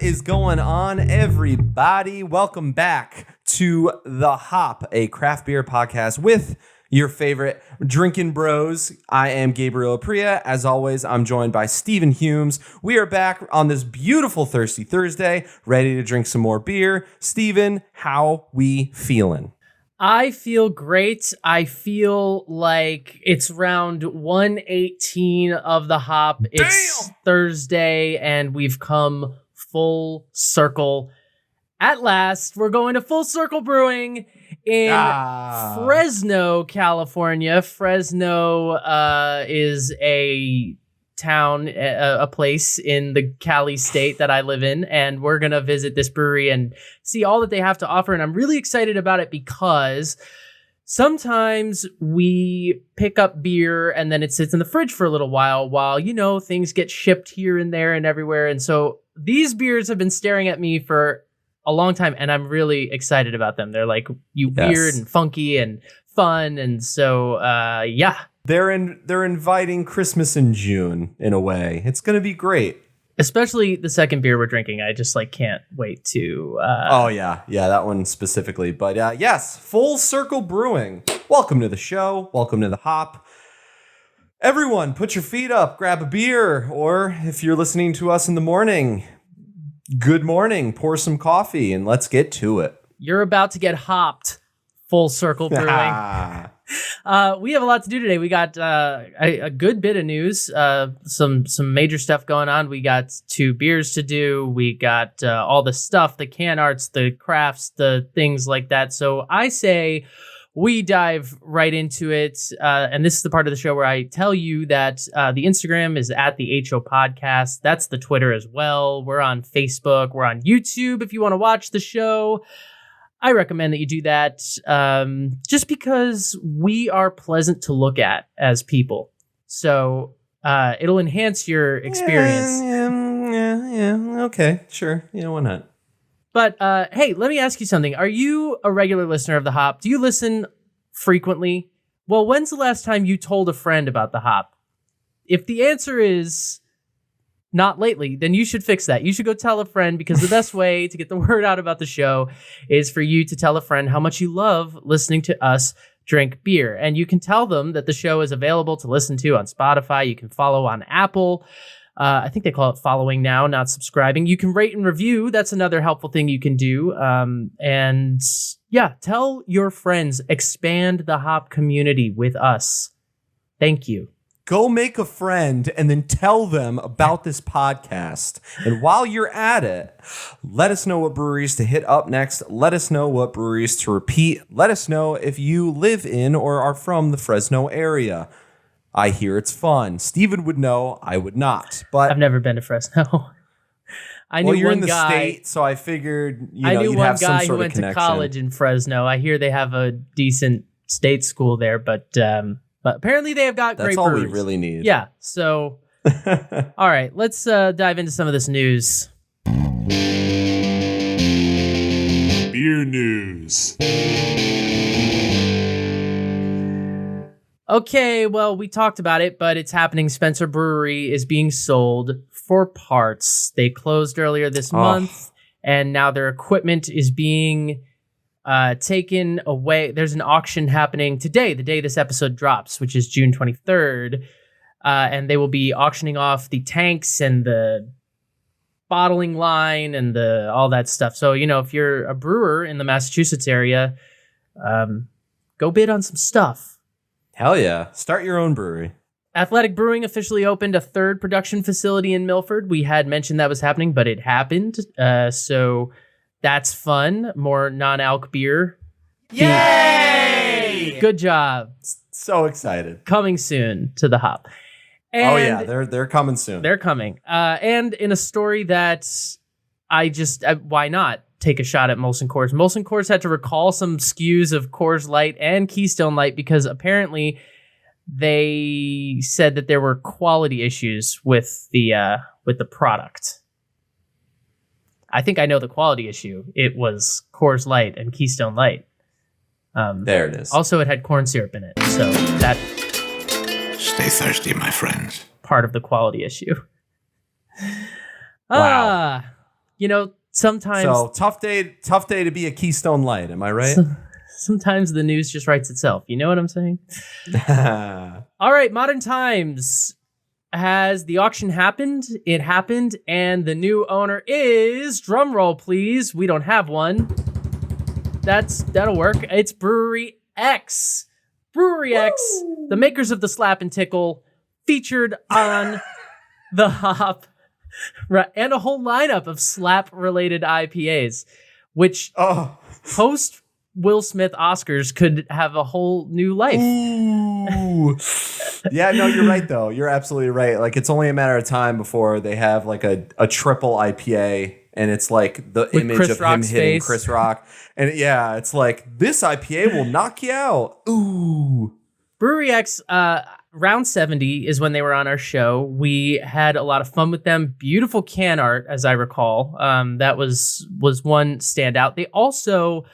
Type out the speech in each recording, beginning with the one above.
What is going on, everybody? Welcome back to The Hop, a craft beer podcast with your favorite drinking bros. I am Gabriel Apria. As always, I'm joined by Stephen Humes. We are back on this beautiful Thirsty Thursday, ready to drink some more beer. Stephen, how we feeling? I feel great. I feel like it's round 118 of The Hop. It's Thursday, and we've come full circle. At last, we're going to Full Circle Brewing in Fresno, California. Fresno is a town, a place in the Cali state that I live in, and we're going to visit this brewery and see all that they have to offer. And I'm really excited about it because sometimes we pick up beer and then it sits in the fridge for a little while, you know, things get shipped here and there and everywhere. And so these beers have been staring at me for a long time, and I'm really excited about them. They're like weird and funky and fun. And so, yeah. They're inviting Christmas in June in a way. It's going to be great. Especially the second beer we're drinking. I just can't wait to... Yeah, that one specifically. But yes, Full Circle Brewing. Welcome to the show. Welcome to The Hop. Everyone, put your feet up, grab a beer, or if you're listening to us in the morning, good morning, pour some coffee, and let's get to it. You're about to get hopped, Full Circle Brewing. We have a lot to do today. We got a good bit of news, some major stuff going on. We got 2 beers to do. We got all the stuff, the can arts, the crafts, the things like that. So I say we dive right into it. And this is the part of the show where I tell you that the Instagram is at the HO Podcast. That's the Twitter as well. We're on Facebook. We're on YouTube if you want to watch the show. I recommend that you do that just because we are pleasant to look at as people. So it'll enhance your experience. Yeah. Okay, sure. Why not? But hey, let me ask you something. Are you a regular listener of The Hop? Do you listen frequently? Well, when's the last time you told a friend about The Hop? If the answer is not lately, then you should fix that. You should go tell a friend, because the best way to get the word out about the show is for you to tell a friend how much you love listening to us drink beer. And you can tell them that the show is available to listen to on Spotify. You can follow on Apple. I think they call it following now, not subscribing. You can rate and review. That's another helpful thing you can do. And yeah, tell your friends. Expand the Hop community with us. Thank you. Go make a friend and then tell them about this podcast. And while you're at it, let us know what breweries to hit up next. Let us know what breweries to repeat. Let us know if you live in or are from the Fresno area. I hear it's fun. Steven would know. I would not. But I've never been to Fresno. You're in the state, so I figured you'd have some sort of connection. I knew one guy who went to college in Fresno. I hear they have a decent state school there, but apparently they have got great breweries. That's all we really need. Yeah. So, all right, let's dive into some of this news. Beer news. Okay, well, we talked about it, but it's happening. Spencer Brewery is being sold for parts. They closed earlier this month, and now their equipment is being taken away. There's an auction happening today, the day this episode drops, which is June 23rd, and they will be auctioning off the tanks and the bottling line and all that stuff. So, if you're a brewer in the Massachusetts area, go bid on some stuff. Hell yeah. Start your own brewery. Athletic Brewing officially opened a 3rd production facility in Milford. We had mentioned that was happening, but it happened. So that's fun. More non-alc beer. Yay! Good job. So excited. Coming soon to The Hop. And they're coming soon. They're coming. And in a story that why not take a shot at Molson Coors? Molson Coors had to recall some SKUs of Coors Light and Keystone Light because apparently they said that there were quality issues with the product. I think I know the quality issue. It was Coors Light and Keystone Light. There it is. Also, it had corn syrup in it, so that... Stay thirsty, my friends. Part of the quality issue. Wow. sometimes. So tough day to be a Keystone Light. Am I right? Sometimes the news just writes itself. You know what I'm saying? All right, Modern Times. Has the auction happened? It happened, and the new owner is, drum roll please, we don't have one. That'll work. It's Brewery X. Brewery X, the makers of the Slap and Tickle, featured on the Hop, and a whole lineup of slap-related IPAs, which post Will Smith Oscars could have a whole new life. Ooh. Yeah, no, you're right though. You're absolutely right. Like it's only a matter of time before they have like a triple IPA, and it's like the image Chris of Rock's him hitting face. Chris Rock, and it's like this IPA will knock you out. Ooh. Brewery X, round 70 is when they were on our show. We had a lot of fun with them. Beautiful can art, as I recall. That was one standout. They also,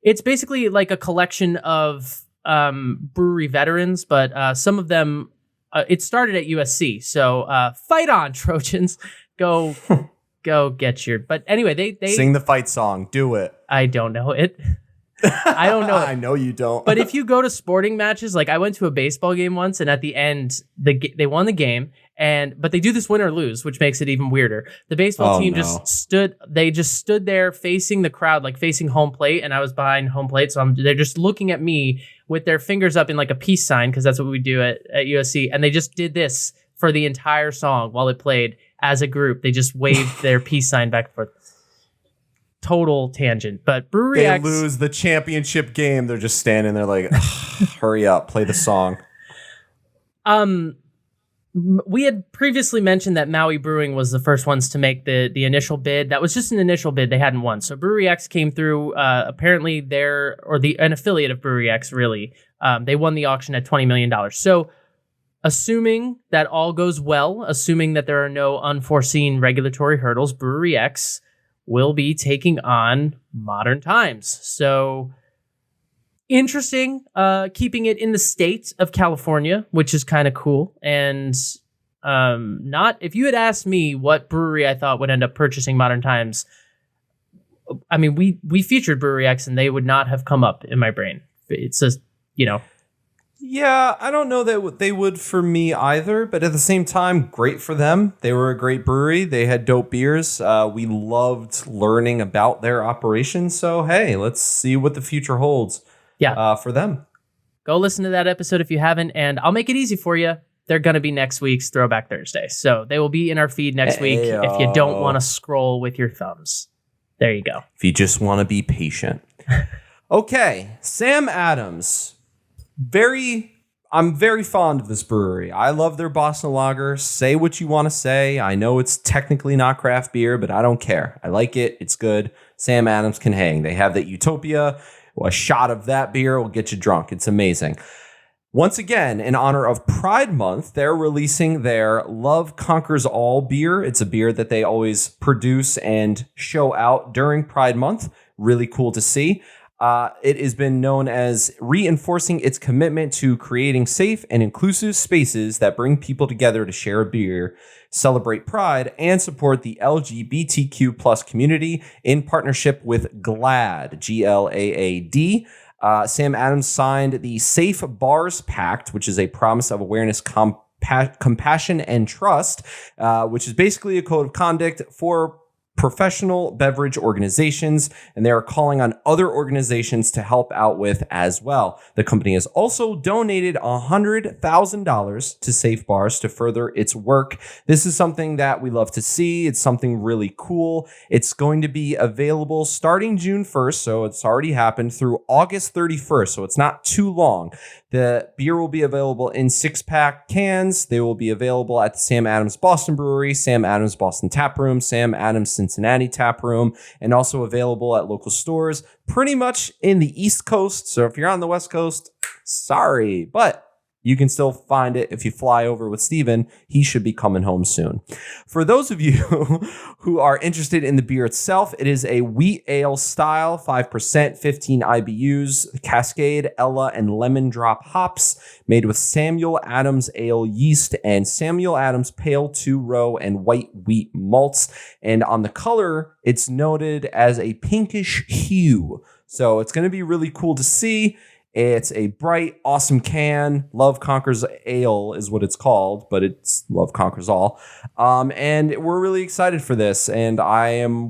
it's basically like a collection of brewery veterans, but some of them, it started at USC. So fight on, Trojans. Go get your. But anyway, they sing the fight song. Do it. I don't know it. I don't know. I know you don't. But if you go to sporting matches, like I went to a baseball game once, and at the end, they won the game, but they do this win or lose, which makes it even weirder. The baseball team just stood there facing the crowd, like facing home plate, and I was behind home plate, so they're just looking at me with their fingers up in like a peace sign, because that's what we do at USC, and they just did this for the entire song while it played as a group. They just waved their peace sign back and forth. Total tangent, but Brewery they X lose the championship game. They're just standing there like, hurry up, play the song. We had previously mentioned that Maui Brewing was the first ones to make the initial bid. That was just an initial bid; they hadn't won. So Brewery X came through. Apparently, an affiliate of Brewery X. Really, they won the auction at $20 million. So, assuming that all goes well, assuming that there are no unforeseen regulatory hurdles, Brewery X will be taking on Modern Times. So interesting, keeping it in the state of California, which is kind of cool. And if you had asked me what brewery I thought would end up purchasing Modern Times, I mean, we featured Brewery X and they would not have come up in my brain. It's just, Yeah, I don't know that they would for me either, but at the same time, great for them. They were a great brewery. They had dope beers. We loved learning about their operations. So, hey, let's see what the future holds for them. Go listen to that episode if you haven't, and I'll make it easy for you. They're going to be next week's Throwback Thursday. So they will be in our feed next week if you don't want to scroll with your thumbs. There you go. If you just want to be patient. Okay, Sam Adams. I'm very fond of this brewery. I love their Boston Lager. Say what you want to say. I know it's technically not craft beer, but I don't care. I like it. It's good. Sam Adams can hang. They have that Utopia. A shot of that beer will get you drunk. It's amazing. Once again, in honor of Pride Month, they're releasing their Love Conquers All beer. It's a beer that they always produce and show out during Pride Month. Really cool to see. It has been known as reinforcing its commitment to creating safe and inclusive spaces that bring people together to share a beer, celebrate pride, and support the LGBTQ plus community in partnership with GLAAD, GLAAD. Sam Adams signed the Safe Bars Pact, which is a promise of awareness, compassion, and trust, which is basically a code of conduct for professional beverage organizations, and they are calling on other organizations to help out with as well. The company has also donated $100,000 to Safe Bars to further its work. This is something that we love to see. It's something really cool. It's going to be available starting June 1st, so it's already happened, through August 31st, so it's not too long. The beer will be available in 6-pack cans. They will be available at the Sam Adams Boston Brewery, Sam Adams Boston Tap Room, Sam Adams Cincinnati Tap Room, and also available at local stores pretty much in the East Coast. So if you're on the West Coast, sorry, but you can still find it if you fly over with Steven. He should be coming home soon. For those of you who are interested in the beer itself, it is a wheat ale style, 5%, 15 IBUs, Cascade, Ella, and Lemon Drop hops, made with Samuel Adams ale yeast and Samuel Adams Pale 2-row and white wheat malts. And on the color, it's noted as a pinkish hue. So it's going to be really cool to see. It's a bright, awesome can. Love Conquers Ale is what it's called, but it's Love Conquers All. And we're really excited for this. And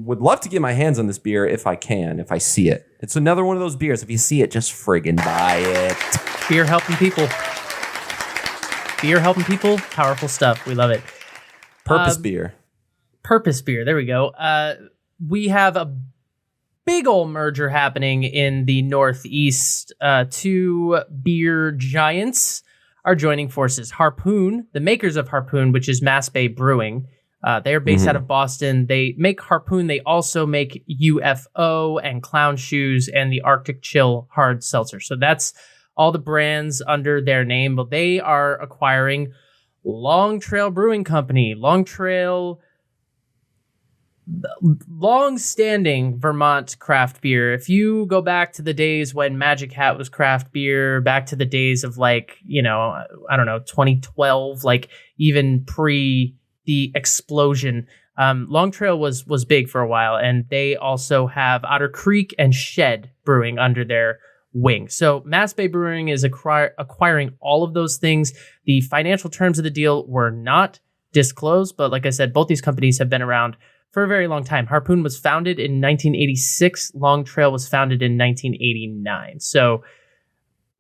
would love to get my hands on this beer if I can, if I see it. It's another one of those beers. If you see it, just friggin' buy it. Beer helping people. Beer helping people. Powerful stuff. We love it. Purpose beer. Purpose beer. There we go. We have a big old merger happening in the Northeast. Two beer giants are joining forces. Harpoon, the makers of Harpoon, which is mainstay Brewing. They are based out of Boston. They make Harpoon. They also make UFO and Clown Shoes and the Arctic Chill hard seltzer. So that's all the brands under their name. But they are acquiring Long Trail Brewing Company. Long-standing Vermont craft beer. If you go back to the days when Magic Hat was craft beer, back to the days of 2012, even pre the explosion, Long Trail was big for a while, and they also have Otter Creek and Shed Brewing under their wing. So mainstay Brewing is acquiring all of those things. The financial terms of the deal were not disclosed, but like I said, both these companies have been around for a very long time. Harpoon was founded in 1986. Long Trail was founded in 1989. So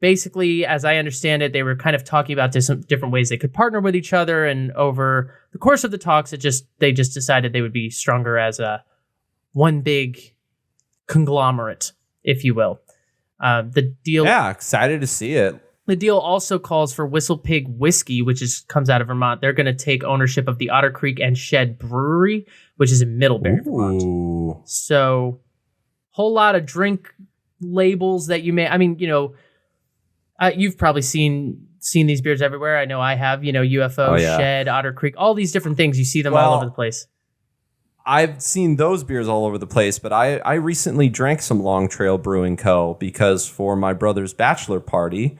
basically, as I understand it, they were kind of talking about different ways they could partner with each other. And over the course of the talks, they just decided they would be stronger as one big conglomerate, if you will. The deal. Yeah, excited to see it. The deal also calls for Whistle Pig Whiskey, which comes out of Vermont. They're going to take ownership of the Otter Creek and Shed Brewery, which is in Middlebury, Vermont. So, whole lot of drink labels that you may. I mean, you've probably seen these beers everywhere. I know I have. UFO, Shed, Otter Creek, all these different things. You see them all over the place. I've seen those beers all over the place, but I recently drank some Long Trail Brewing Co. because for my brother's bachelor party.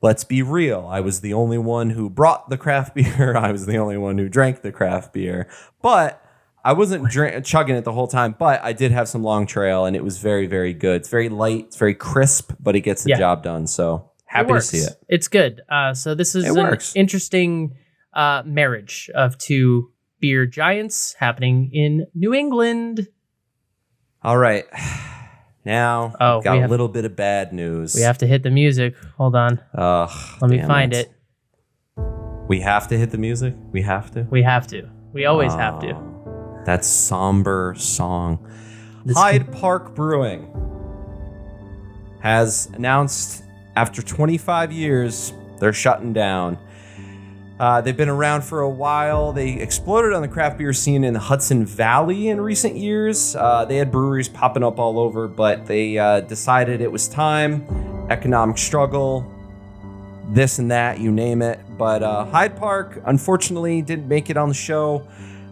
Let's be real. I was the only one who brought the craft beer. I was the only one who drank the craft beer. But I wasn't chugging it the whole time. But I did have some Long Trail, and it was very, very good. It's very light. It's very crisp, but it gets the job done. So happy to see it. It's good. So this is an interesting marriage of two beer giants happening in New England. All right. Now, we've got a little bit of bad news. We have to hit the music. Hold on. Let me find it. We have to hit the music? We have to? We have to. We always have to. That somber song. Hyde Park Brewing has announced after 25 years, they're shutting down. They've been around for a while. They exploded on the craft beer scene in the Hudson Valley in recent years. They had breweries popping up all over, but they decided it was time. Economic struggle, this and that, you name it. But Hyde Park, unfortunately, didn't make it on the show.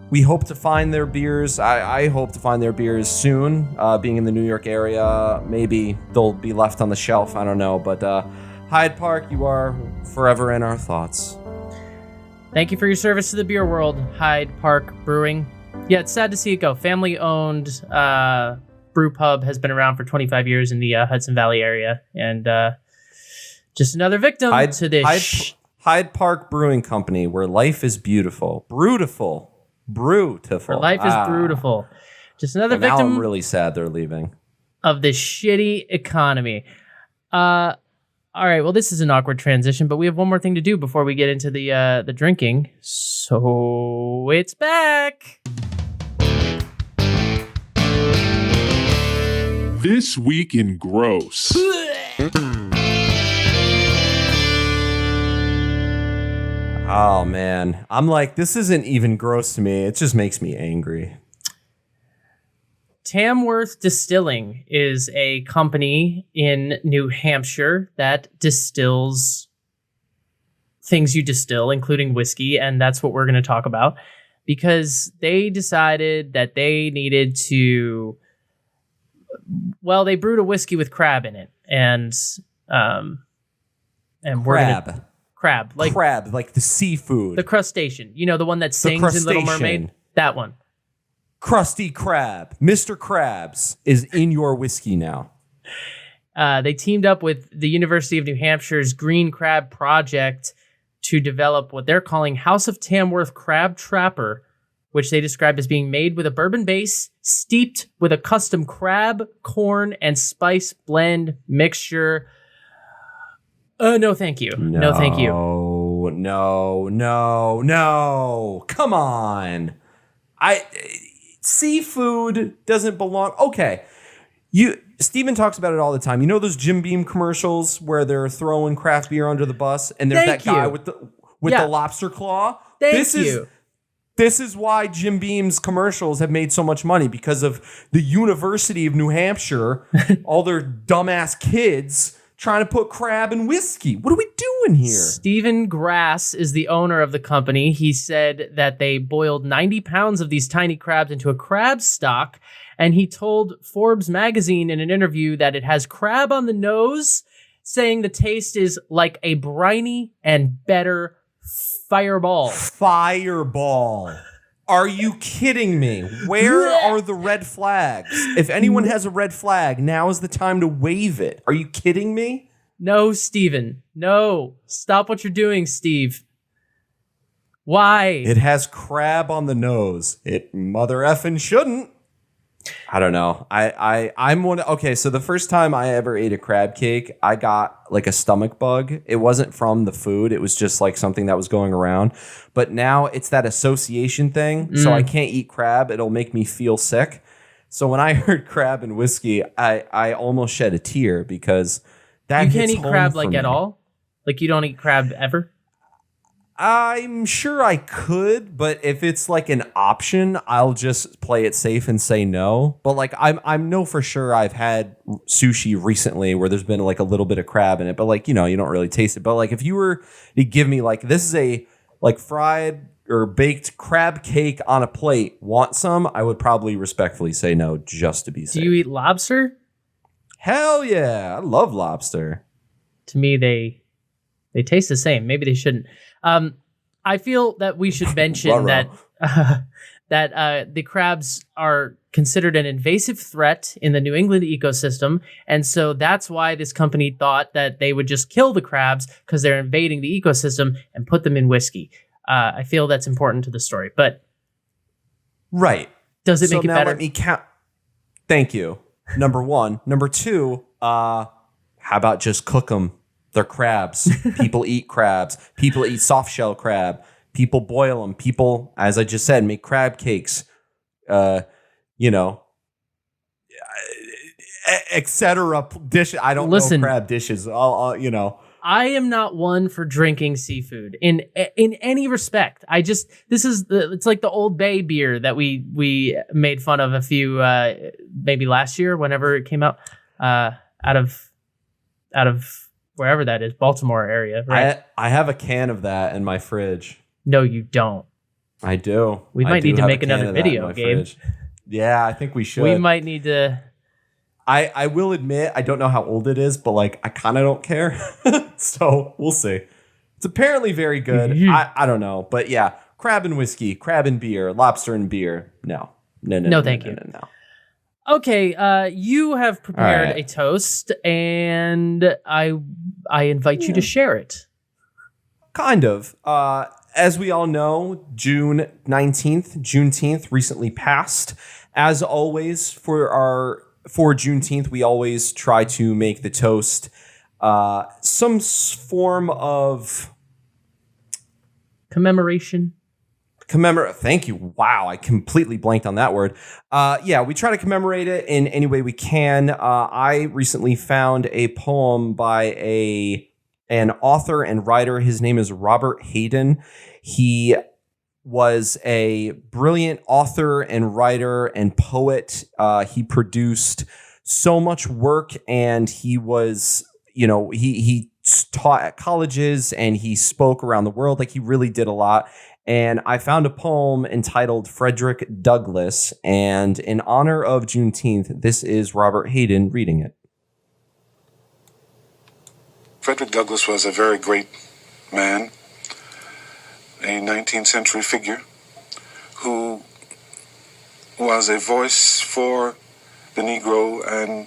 We hope to find their beers. I hope to find their beers soon. Being in the New York area, maybe they'll be left on the shelf. I don't know. But Hyde Park, you are forever in our thoughts. Thank you for your service to the beer world, Hyde Park Brewing. Yeah, it's sad to see it go. Family-owned brew pub has been around for 25 years in the Hudson Valley area, and just another victim to this. Hyde Park Brewing Company, where life is beautiful. Brutiful. Where life is brutiful. Just another victim. Now I'm really sad they're leaving. Of this shitty economy. All right, well, this is an awkward transition, but we have one more thing to do before we get into the drinking. So it's back. This Week in Gross. Oh, man. I'm like, this isn't even gross to me. It just makes me angry. Tamworth Distilling is a company in New Hampshire that distills things you distill, including whiskey, and that's what we're going to talk about, because they decided that they needed to. Well, they brewed a whiskey with crab in it, and crab, like the seafood, the crustacean. You know, the one that sings in Little Mermaid. That one. Krusty Krab, Mr. Krabs is in your whiskey now. They teamed up with the University of New Hampshire's Green Crab Project to develop what they're calling House of Tamworth Crab Trapper, which they describe as being made with a bourbon base, steeped with a custom crab, corn, and spice blend mixture. No, thank you. No, thank you. No. Come on. Seafood doesn't belong. Okay. Steven talks about it all the time. You know those Jim Beam commercials where they're throwing craft beer under the bus and there's that guy with the lobster claw? This is why Jim Beam's commercials have made so much money, because of the University of New Hampshire, all their dumbass kids trying to put crab in whiskey. What are we doing here? Stephen Grass is the owner of the company. He said that they boiled 90 pounds of these tiny crabs into a crab stock, and he told Forbes magazine in an interview that it has crab on the nose, saying the taste is like a briny and better fireball. Fireball. Are you kidding me? Where are the red flags? If anyone has a red flag, now is the time to wave it. Are you kidding me? No, Steven. No. Stop what you're doing, Steve. Why? It has crab on the nose. It mother effing shouldn't. I don't know. I'm one. Okay, so the first time I ever ate a crab cake, I got like a stomach bug. It wasn't from the food. It was just like something that was going around. But now it's that association thing. So I can't eat crab. It'll make me feel sick. So when I heard crab and whiskey, I almost shed a tear, because that you can't hits eat home crab for like me. at all? Like you don't eat crab ever? I'm sure I could, but if it's like an option, I'll just play it safe and say no. But like I'm know for sure I've had sushi recently where there's been like a little bit of crab in it, but like, you know, you don't really taste it. But like if you were to give me like, this is a like fried or baked crab cake on a plate, want some? I would probably respectfully say no, just to be safe. Do you eat lobster? Hell yeah, I love lobster. To me, they taste the same. Maybe they shouldn't. I feel that we should mention that the crabs are considered an invasive threat in the New England ecosystem, and so that's why this company thought that they would just kill the crabs because they're invading the ecosystem and put them in whiskey. I feel that's important to the story, but right. Does it make it better? Let me count. Thank you. Number one. Number two. How about just cook them? They're crabs. People eat crabs. People eat soft shell crab. People boil them. People, as I just said, make crab cakes. You know, etc. Dish. I don't know crab dishes. You know. I am not one for drinking seafood in any respect. It's like the Old Bay beer that we made fun of a few maybe last year, whenever it came out, out of wherever that is, Baltimore area, right? I have a can of that in my fridge. No, you don't. I do. We might need to make another video, Gabe. Yeah, I think we should. We might need to. I will admit, I don't know how old it is, but like I kind of don't care. So we'll see. It's apparently very good. I don't know. But yeah, crab and whiskey, crab and beer, lobster and beer. No, thank you. No. Okay, you have prepared a toast, and I invite you to share it. Kind of. As we all know, June 19th, Juneteenth recently passed. As always, for Juneteenth, we always try to make the toast some form of commemoration. Thank you. Wow, I completely blanked on that word. Yeah, we try to commemorate it in any way we can. I recently found a poem by an author and writer. His name is Robert Hayden. He was a brilliant author and writer and poet. He produced so much work, and he was, he taught at colleges and he spoke around the world. Like, he really did a lot. And I found a poem entitled Frederick Douglass. And in honor of Juneteenth, this is Robert Hayden reading it. Frederick Douglass was a very great man, a 19th century figure who was a voice for the Negro and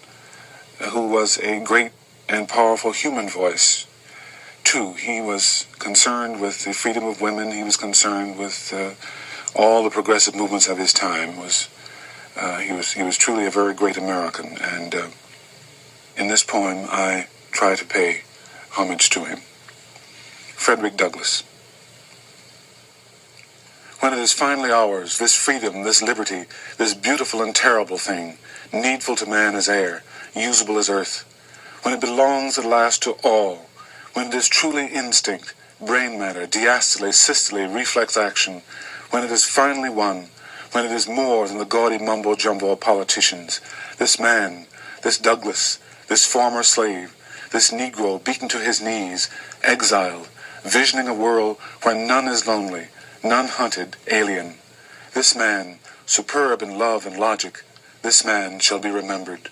who was a great and powerful human voice, too. He was concerned with the freedom of women. He was concerned with all the progressive movements of his time. He was truly a very great American, and in this poem I try to pay homage to him. Frederick Douglass. When it is finally ours, this freedom, this liberty, this beautiful and terrible thing, needful to man as air, usable as earth, when it belongs at last to all, when it is truly instinct, brain matter, diastole, systole, reflex action, when it is finally won, when it is more than the gaudy mumbo-jumbo of politicians, this man, this Douglass, this former slave, this Negro beaten to his knees, exiled, visioning a world where none is lonely, none hunted, alien. This man, superb in love and logic, this man shall be remembered.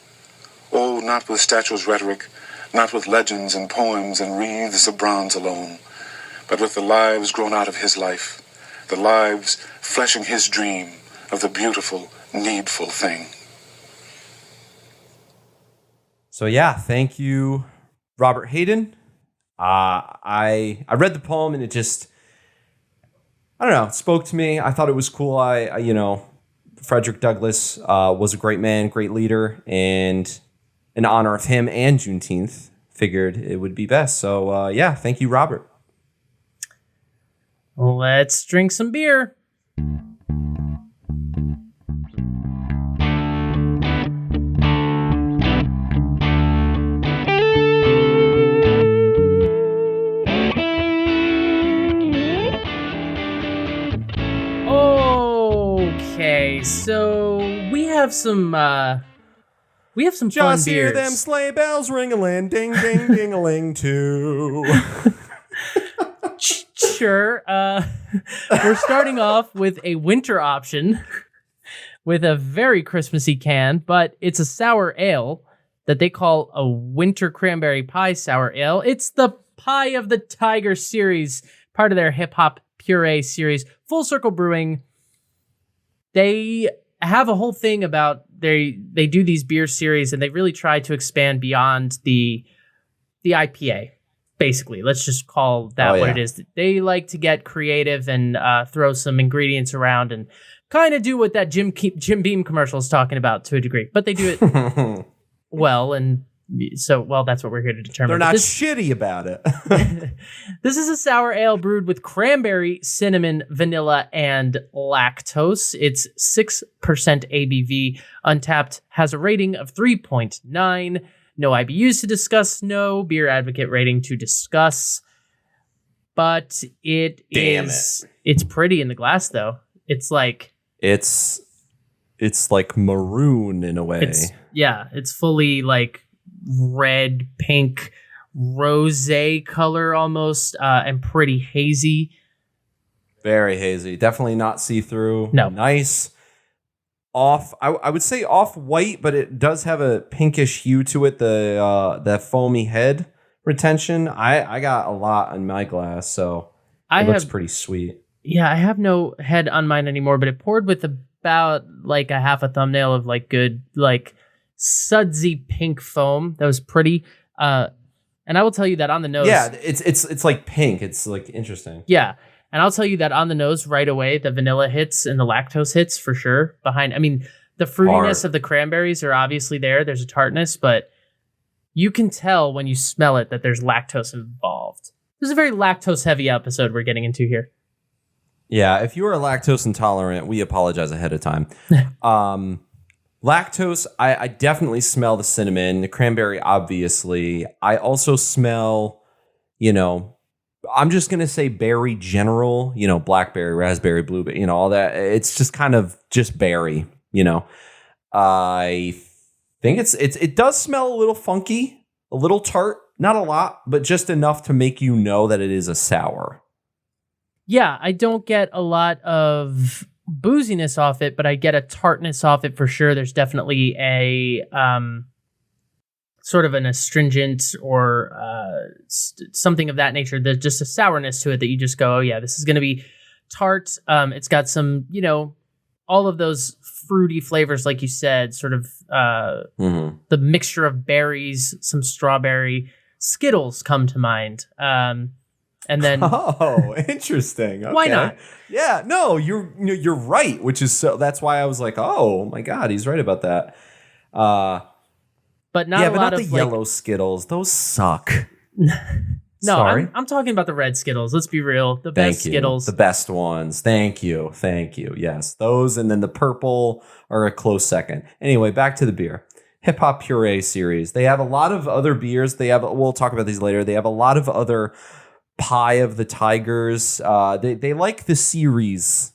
Oh, not with statues' rhetoric, not with legends and poems and wreaths of bronze alone, but with the lives grown out of his life, the lives fleshing his dream of the beautiful, needful thing. So yeah, thank you, Robert Hayden. I read the poem and it just, I don't know, it spoke to me. I thought it was cool. Frederick Douglass was a great man, great leader, and in honor of him and Juneteenth, figured it would be best. So yeah, thank you, Robert. Let's drink some beer. Okay, so we have some fun Just beers. hear them sleigh bells ring-a-ling, ding, ding, ding-a-ling, too. Sure. We're starting off with a winter option with a very Christmassy can, but it's a sour ale that they call a winter cranberry pie sour ale. It's the Pie of the Tiger series, part of their hip hop puree series. Full Circle Brewing. They have a whole thing about they do these beer series and they really try to expand beyond the IPA. Basically, let's just call that what it is. They like to get creative and throw some ingredients around and kind of do what that Jim Beam commercial is talking about to a degree. But they do it well, and so that's what we're here to determine. They're not shitty about it. This is a sour ale brewed with cranberry, cinnamon, vanilla, and lactose. It's 6% ABV. Untapped has a rating of 3.9. No IBUs to discuss. No beer advocate rating to discuss. But it's pretty in the glass, though. It's like it's like maroon in a way. It's fully like red, pink, rosé color almost, and pretty hazy. Very hazy. Definitely not see-through. No. Nice. I would say off-white, but it does have a pinkish hue to it, the foamy head retention. I got a lot in my glass, so it looks pretty sweet. Yeah, I have no head on mine anymore, but it poured with about like a half a thumbnail of like good, like sudsy pink foam. That was pretty. And I will tell you that on the nose. Yeah, it's like pink. It's like interesting. Yeah. And I'll tell you that on the nose right away, the vanilla hits and the lactose hits for sure. The fruitiness of the cranberries are obviously there. There's a tartness, but you can tell when you smell it that there's lactose involved. This is a very lactose heavy episode we're getting into here. Yeah, if you are lactose intolerant, we apologize ahead of time. Lactose, I definitely smell the cinnamon, the cranberry, obviously. I also smell, I'm just going to say berry general, blackberry, raspberry, blueberry, all that. It's just kind of just berry, I think it does smell a little funky, a little tart, Not a lot, but just enough to make you know that it is a sour. Yeah, I don't get a lot of booziness off it, but I get a tartness off it for sure. There's definitely a sort of an astringent or something of that nature. There's just a sourness to it that you just go, oh yeah, this is going to be tart. It's got some, all of those fruity flavors, like you said, sort of the mixture of berries, some strawberry. Skittles come to mind. And then interesting. Okay. Why not? Yeah, no, you're right, which is that's why I was like, oh my God, he's right about that. But not the yellow Skittles. Those suck. No, Sorry. I'm talking about the red Skittles. Let's be real. The best Skittles. The best ones. Thank you. Yes, those, and then the purple are a close second. Anyway, back to the beer. Hip Hop Puree series. They have a lot of other beers. We'll talk about these later. They have a lot of other Pie of the Tigers. They like the series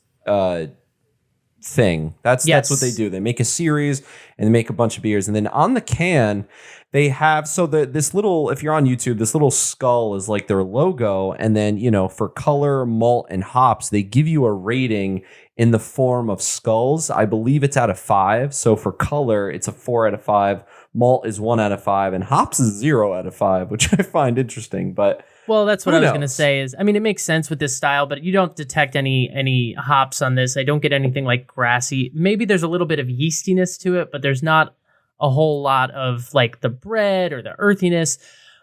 thing. That's what they do. They make a series and they make a bunch of beers, and then on the can they have this little. If you're on YouTube, this little skull is like their logo, and then for color, malt, and hops, they give you a rating in the form of skulls. I believe it's out of 5. So for color, it's a 4 out of 5. Malt is 1 out of 5, and hops is 0 out of 5, which I find interesting. But well, that's what I was going to say. It makes sense with this style, but you don't detect any hops on this. I don't get anything like grassy. Maybe there's a little bit of yeastiness to it, but there's not a whole lot of like the bread or the earthiness.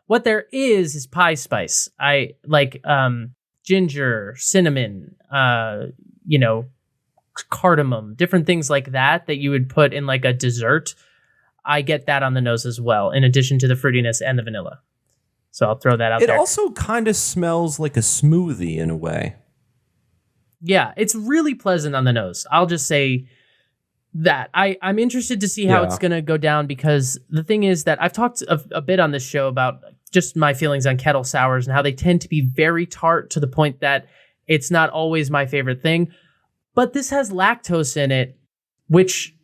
What there is pie spice. I like ginger, cinnamon, cardamom, different things like that you would put in like a dessert. I get that on the nose as well, in addition to the fruitiness and the vanilla. So I'll throw that out there. It also kind of smells like a smoothie in a way. Yeah, it's really pleasant on the nose. I'll just say that. I'm interested to see how it's going to go down, because the thing is that I've talked a bit on this show about just my feelings on kettle sours and how they tend to be very tart to the point that it's not always my favorite thing. But this has lactose in it, which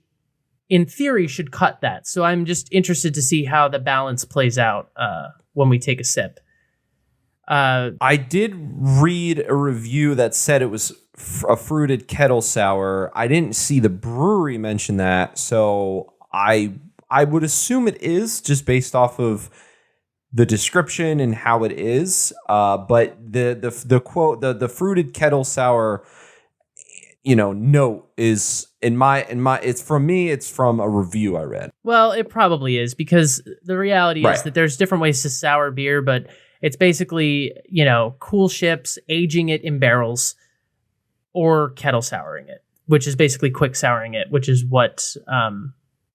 in theory should cut that. So I'm just interested to see how the balance plays out when we take a sip. I did read a review that said it was a fruited kettle sour. I didn't see the brewery mention that, so I would assume it is, just based off of the description and how it is. But the quote, the fruited kettle sour, note is it's from me. It's from a review I read. Well, it probably is, because the reality is that there's different ways to sour beer, but it's basically, cool ships, aging it in barrels, or kettle souring it, which is basically quick souring it, which is what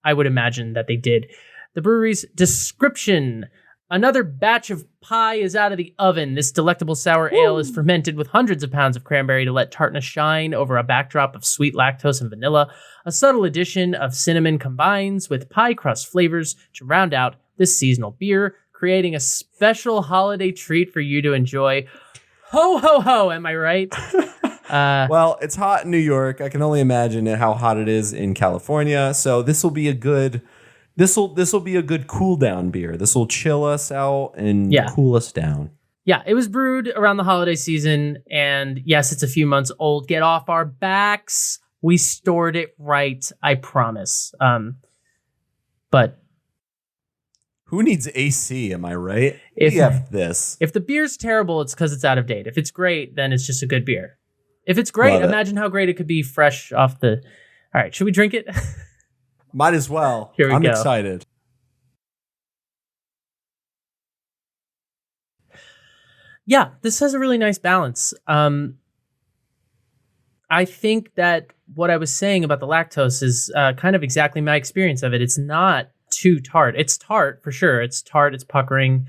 I would imagine that they did. The brewery's description: another batch of pie is out of the oven. This delectable sour ale is fermented with hundreds of pounds of cranberry to let tartness shine over a backdrop of sweet lactose and vanilla. A subtle addition of cinnamon combines with pie crust flavors to round out this seasonal beer, creating a special holiday treat for you to enjoy. Ho, ho, ho, am I right? Well, it's hot in New York. I can only imagine how hot it is in California. So this will be a good cool down beer. This will chill us out and cool us down. Yeah, it was brewed around the holiday season, and yes, it's a few months old. Get off our backs. We stored it right, I promise. But who needs AC? Am I right? We have this. If the beer's terrible, it's because it's out of date. If it's great, then it's just a good beer. If it's great, imagine how great it could be fresh off the. All right, should we drink it? Might as well. Here we I'm go. excited. Yeah, this has a really nice balance. I think that what I was saying about the lactose is kind of exactly my experience of it. It's not too tart. It's tart for sure. It's tart. It's puckering.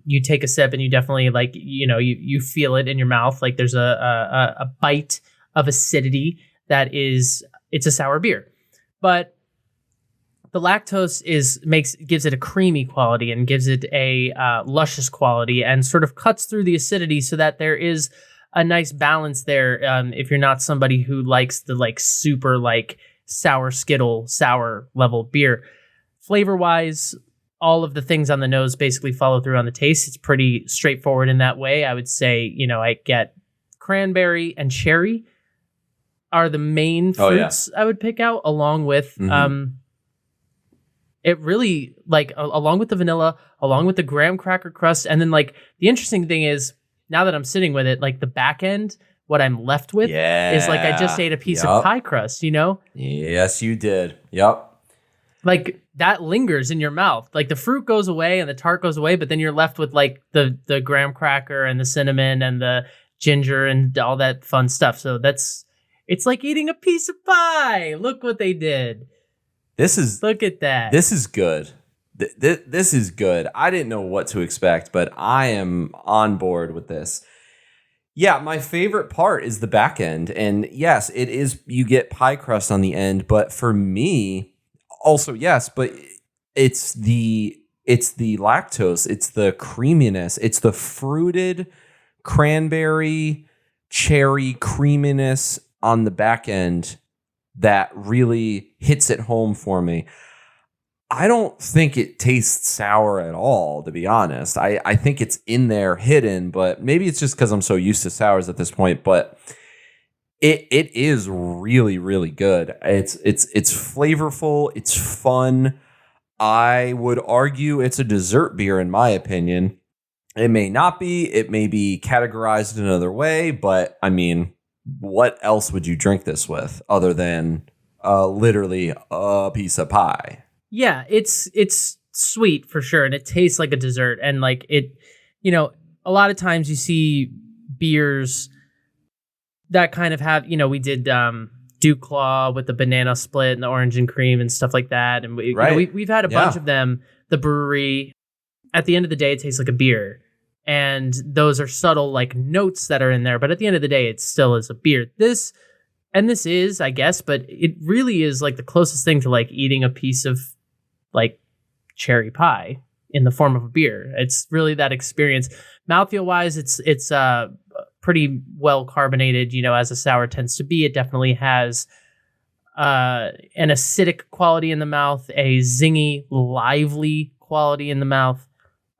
You take a sip and you definitely you feel it in your mouth. Like there's a bite of acidity it's a sour beer. But the lactose gives it a creamy quality and gives it a luscious quality and sort of cuts through the acidity so that there is a nice balance there. If you're not somebody who likes the super sour Skittle sour level beer, flavor wise, all of the things on the nose basically follow through on the taste. It's pretty straightforward in that way. I would say, I get cranberry and cherry are the main fruits I would pick out, along with it really along with the vanilla, along with the graham cracker crust. And then the interesting thing is, now that I'm sitting with it, the back end, what I'm left with is I just ate a piece of pie crust, Yes, you did. Yep. That lingers in your mouth. The fruit goes away and the tart goes away, but then you're left with the graham cracker and the cinnamon and the ginger and all that fun stuff. So it's like eating a piece of pie. Look what they did. Look at that. This is good. This is good. I didn't know what to expect, but I am on board with this. Yeah, my favorite part is the back end. And yes, it is, you get pie crust on the end, but for me, also yes, but it's the lactose, it's the creaminess, it's the fruited cranberry cherry creaminess on the back end that really hits it home for me. I don't think it tastes sour at all, to be honest. I think it's in there hidden, but maybe it's just because I'm so used to sours at this point. But it is really, really good. It's flavorful. It's fun. I would argue it's a dessert beer, in my opinion. It may not be. It may be categorized another way, but I mean, what else would you drink this with other than literally a piece of pie? Yeah, it's sweet for sure, and it tastes like a dessert. And a lot of times you see beers that kind of have, we did Dew Claw with the banana split and the orange and cream and stuff like that. And we've had a bunch of them. The brewery, at the end of the day, it tastes like a beer. And those are subtle notes that are in there, but at the end of the day, it still is a beer. This is, I guess, but it really is the closest thing to eating a piece of cherry pie in the form of a beer. It's really that experience. Mouthfeel wise, it's pretty well carbonated, as a sour tends to be. It definitely has an acidic quality in the mouth, a zingy, lively quality in the mouth.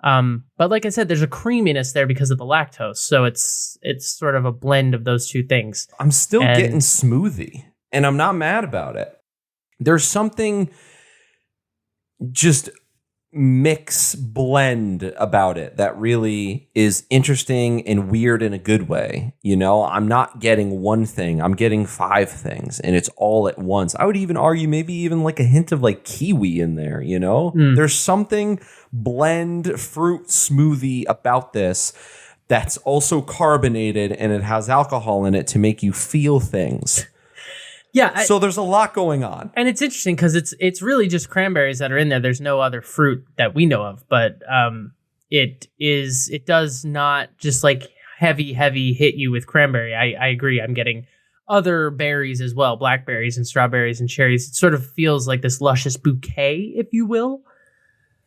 But like I said, there's a creaminess there because of the lactose. So it's sort of a blend of those two things. I'm still getting smoothie, and I'm not mad about it. There's something just blend about it that really is interesting and weird in a good way. I'm not getting one thing. I'm getting 5 things, and it's all at once. I would even argue maybe even a hint of kiwi in there, There's something blend fruit smoothie about this that's also carbonated, and it has alcohol in it to make you feel things. Yeah. So there's a lot going on. And it's interesting because it's really just cranberries that are in there. There's no other fruit that we know of, but it does not just heavy hit you with cranberry. I agree. I'm getting other berries as well, blackberries and strawberries and cherries. It sort of feels like this luscious bouquet, if you will.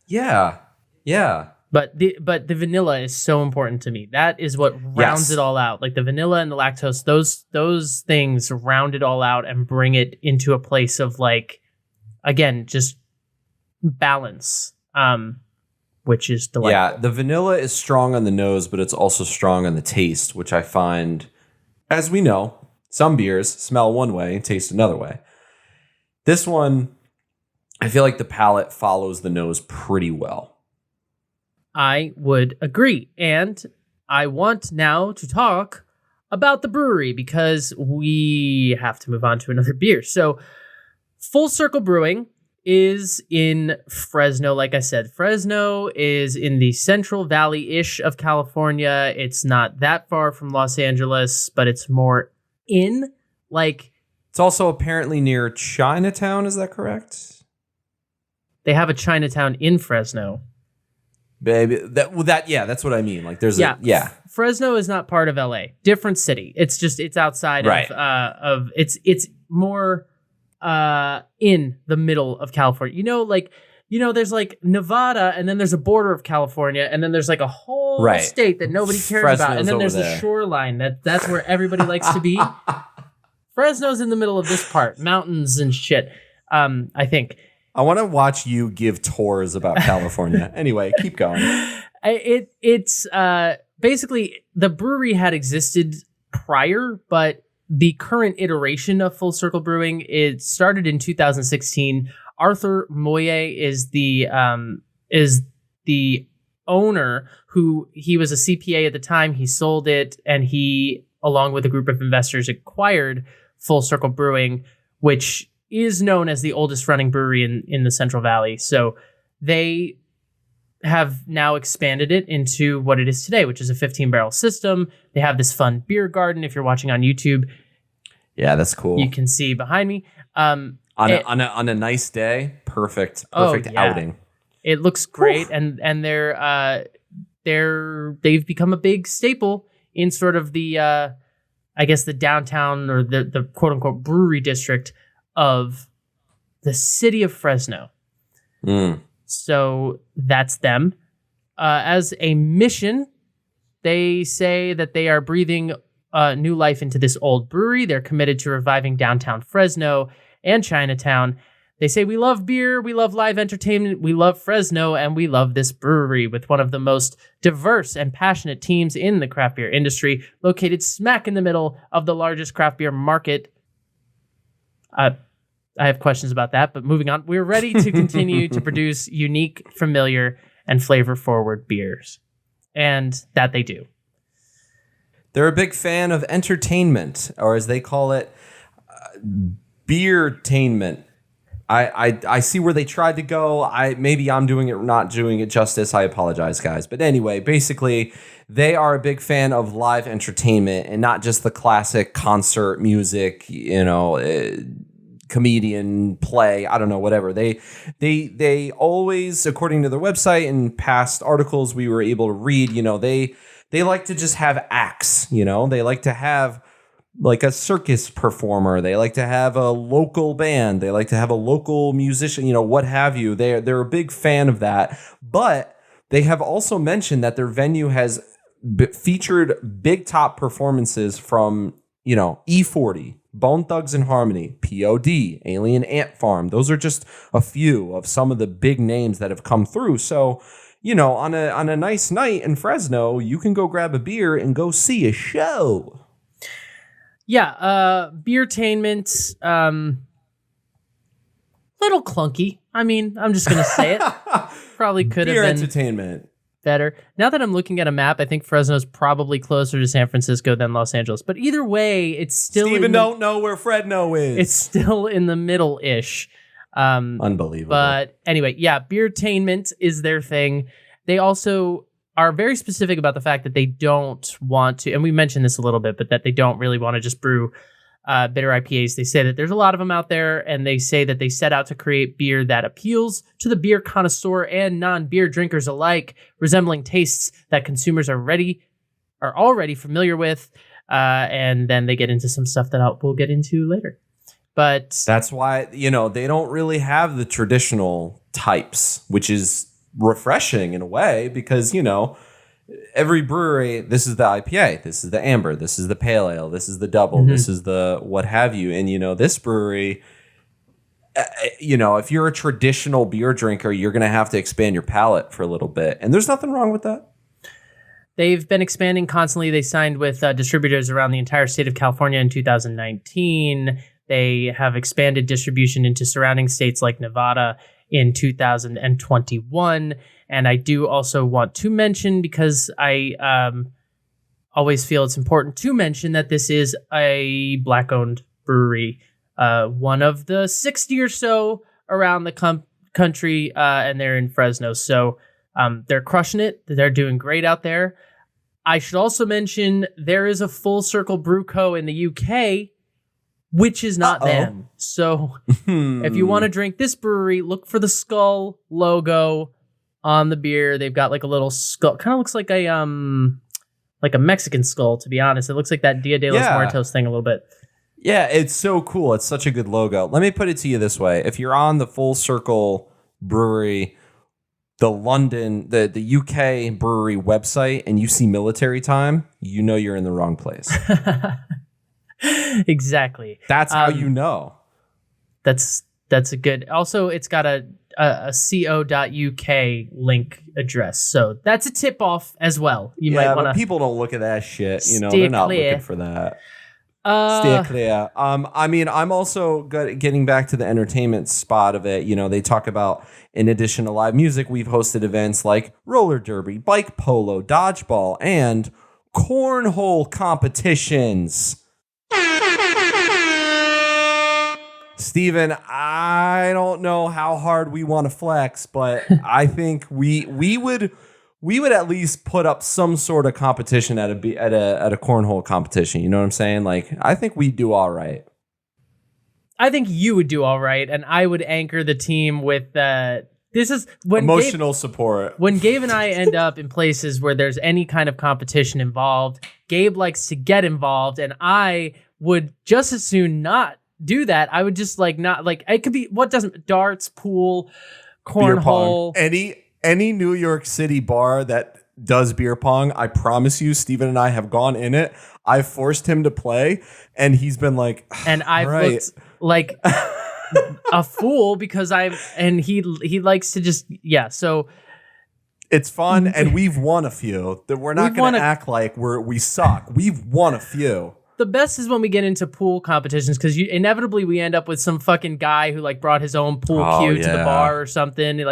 Yeah. Yeah. But the vanilla is so important to me. That is what rounds it all out. The vanilla and the lactose, those things round it all out and bring it into a place of again, just balance, which is delightful. Yeah, the vanilla is strong on the nose, but it's also strong on the taste, which I find, as we know, some beers smell one way and taste another way. This one, I feel like the palate follows the nose pretty well. I would agree. And I want now to talk about the brewery because we have to move on to another beer. So Full Circle Brewing is in Fresno. Like I said, Fresno is in the Central Valley-ish of California. It's not that far from Los Angeles, but it's more in It's also apparently near Chinatown. Is that correct? They have a Chinatown in Fresno. Baby, that's what I mean. There's Fresno is not part of LA. Different city. It's outside of it's more in the middle of California. There's Nevada, and then there's a border of California, and then there's a whole state that nobody cares Fresno's about, and then there's there. a shoreline that's where everybody likes to be. Fresno's in the middle of this part, mountains and shit. I think. I want to watch you give tours about California. Anyway, keep going. It's basically the brewery had existed prior, but the current iteration of Full Circle Brewing, it started in 2016. Arthur Moye is the owner. Who he was a CPA at the time. He sold it, and he, along with a group of investors, acquired Full Circle Brewing, which is known as the oldest running brewery in the Central Valley. So they have now expanded it into what it is today, which is a 15-barrel system. They have this fun beer garden. If you're watching on YouTube, yeah, that's cool. You can see behind me. On a nice day, perfect outing. It looks great, and they've become a big staple in sort of the I guess the downtown or the quote unquote brewery district of the city of Fresno. So that's them. As a mission, they say that they are breathing new life into this old brewery. They're committed to reviving downtown Fresno and Chinatown. They say, we love beer, we love live entertainment, we love Fresno, and we love this brewery with one of the most diverse and passionate teams in the craft beer industry, located smack in the middle of the largest craft beer market. I have questions about that, but moving on. We're ready to continue to produce unique, familiar, and flavor-forward beers. And that they do. They're a big fan of entertainment, or as they call it, Beertainment. I see where they tried to go. Maybe I'm not doing it justice. I apologize, guys. But anyway, basically, they are a big fan of live entertainment and not just the classic concert music, comedian play. I don't know, whatever. They always, according to their website and past articles we were able to read, they like to just have acts. They like to have like a circus performer. They like to have a local band. They like to have a local musician, what have you. They're a big fan of that. But they have also mentioned that their venue has featured big top performances from, E40, Bone Thugs and Harmony, POD, Alien Ant Farm. Those are just a few of some of the big names that have come through. So, on a nice night in Fresno, you can go grab a beer and go see a show. Yeah, Beertainment, little clunky. I mean, I'm just going to say it. Probably could have been entertainment better. Now that I'm looking at a map, I think Fresno's probably closer to San Francisco than Los Angeles. But either way, it's still... Steven don't know where Fresno is. It's still in the middle-ish. Unbelievable. But anyway, yeah, Beertainment is their thing. They also are very specific about the fact that they don't want to, and we mentioned this a little bit, but that they don't really want to just brew bitter IPAs. They say that there's a lot of them out there, and they say that they set out to create beer that appeals to the beer connoisseur and non-beer drinkers alike, resembling tastes that consumers are already familiar with, and then they get into some stuff that we'll get into later. But that's why, they don't really have the traditional types, which is refreshing in a way because, every brewery, this is the IPA, this is the amber, this is the pale ale, this is the double, this is the what have you. And, this brewery, if you're a traditional beer drinker, you're going to have to expand your palate for a little bit. And there's nothing wrong with that. They've been expanding constantly. They signed with distributors around the entire state of California in 2019. They have expanded distribution into surrounding states like Nevada in 2021. And I do also want to mention, because I always feel it's important to mention, that this is a Black-owned brewery, one of the 60 or so around the country, and they're in Fresno. So they're crushing it. They're doing great out there. I should also mention there is a Full Circle Brew Co. in the UK, which is not them. So if you want to drink this brewery, look for the skull logo on the beer. They've got like a little skull. Kind of looks like a Mexican skull, to be honest. It looks like that Dia de los Muertos thing a little bit. Yeah, it's so cool. It's such a good logo. Let me put it to you this way. If you're on the Full Circle Brewery, the UK brewery website, and you see military time, you're in the wrong place. Exactly. That's how you know. That's That's a good. Also, it's got a co.uk link address, so that's a tip off as well. You might want to. But people don't look at that shit. They're not looking for that. Stay clear. I mean, I'm also getting back to the entertainment spot of it. They talk about, in addition to live music, we've hosted events like roller derby, bike polo, dodgeball, and cornhole competitions. Steven, I don't know how hard we want to flex, but I think we would at least put up some sort of competition at a cornhole competition. You know what I'm saying? Like, I think we'd do all right. I think you would do all right, and I would anchor the team with this is when emotional support. When Gabe and I end up in places where there's any kind of competition involved, Gabe likes to get involved, and I would just as soon not do that. I would just not it could be darts, pool, cornhole, any New York City bar that does beer pong. I promise you, Steven and I have gone in it. I've forced him to play, and he's been like, and I've looked like a fool because he likes to just so it's fun, and we've won a few. That we're not going to act like we suck. We've won a few. The best is when we get into pool competitions, because inevitably we end up with some fucking guy who brought his own pool cue to the bar or something.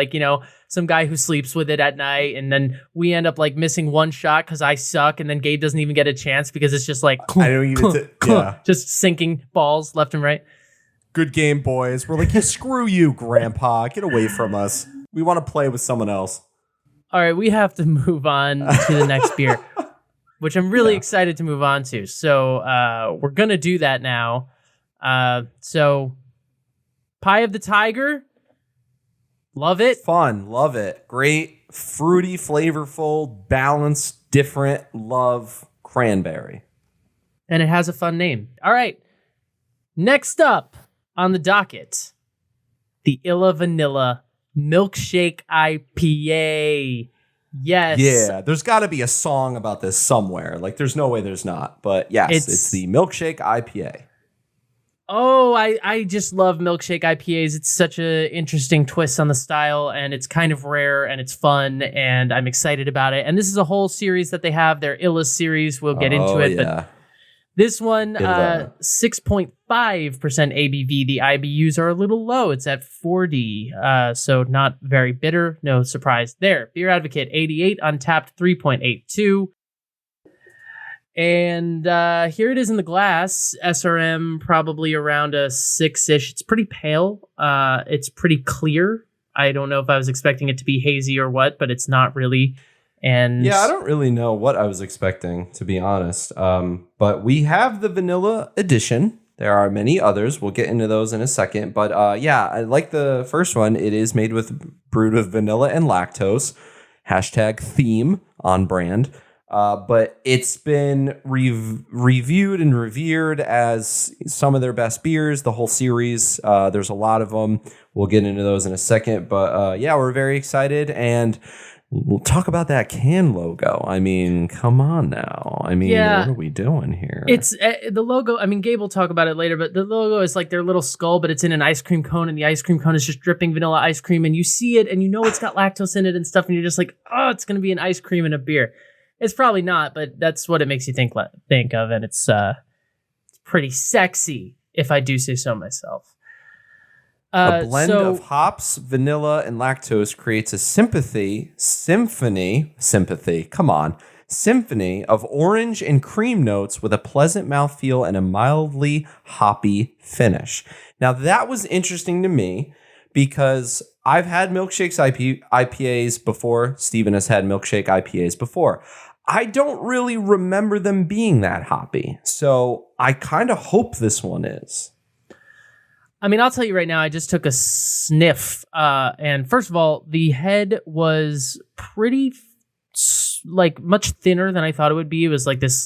Some guy who sleeps with it at night, and then we end up missing one shot because I suck, and then Gabe doesn't even get a chance because it's just I don't even just sinking balls left and right. Good game, boys. We're screw you, Grandpa. Get away from us. We want to play with someone else. All right, we have to move on to the next beer, which I'm really excited to move on to. So we're going to do that now. So Pie of the Tiger, love it. Fun, love it. Great, fruity, flavorful, balanced, different, love cranberry. And it has a fun name. All right, next up on the docket, the Illa Vanilla Milkshake IPA. Yes. Yeah, there's got to be a song about this somewhere. There's no way there's not. But yes, it's the Milkshake IPA. Oh, I just love Milkshake IPAs. It's such an interesting twist on the style, and it's kind of rare, and it's fun, and I'm excited about it. And this is a whole series that they have, their Illa series. We'll get into it. Yeah. But this one, 6.5% ABV. The IBUs are a little low. It's at 40, so not very bitter. No surprise there. Beer Advocate, 88, Untapped, 3.82. And here it is in the glass. SRM probably around a 6-ish. It's pretty pale. It's pretty clear. I don't know if I was expecting it to be hazy or what, but it's not really. And yeah, I don't really know what I was expecting, to be honest. But we have the vanilla edition. There are many others. We'll get into those in a second. But I like the first one. It is brewed with vanilla and lactose. #theme on brand. But it's been reviewed and revered as some of their best beers, the whole series. There's a lot of them. We'll get into those in a second. But we're very excited. And we'll talk about that can logo. I mean, come on now. I mean, what are we doing here? It's the logo. I mean, Gabe will talk about it later, but the logo is their little skull, but it's in an ice cream cone, and the ice cream cone is just dripping vanilla ice cream, and you see it, and you know it's got lactose in it and stuff, and you're just oh, it's going to be an ice cream in a beer. It's probably not, but that's what it makes you think of, and it's pretty sexy, if I do say so myself. A blend of hops, vanilla, and lactose creates a symphony of orange and cream notes with a pleasant mouthfeel and a mildly hoppy finish. Now, that was interesting to me because I've had Milkshake's IPAs before. Steven has had Milkshake IPAs before. I don't really remember them being that hoppy, so I kind of hope this one is. I mean, I'll tell you right now, I just took a sniff. And first of all, the head was pretty, much thinner than I thought it would be. It was this,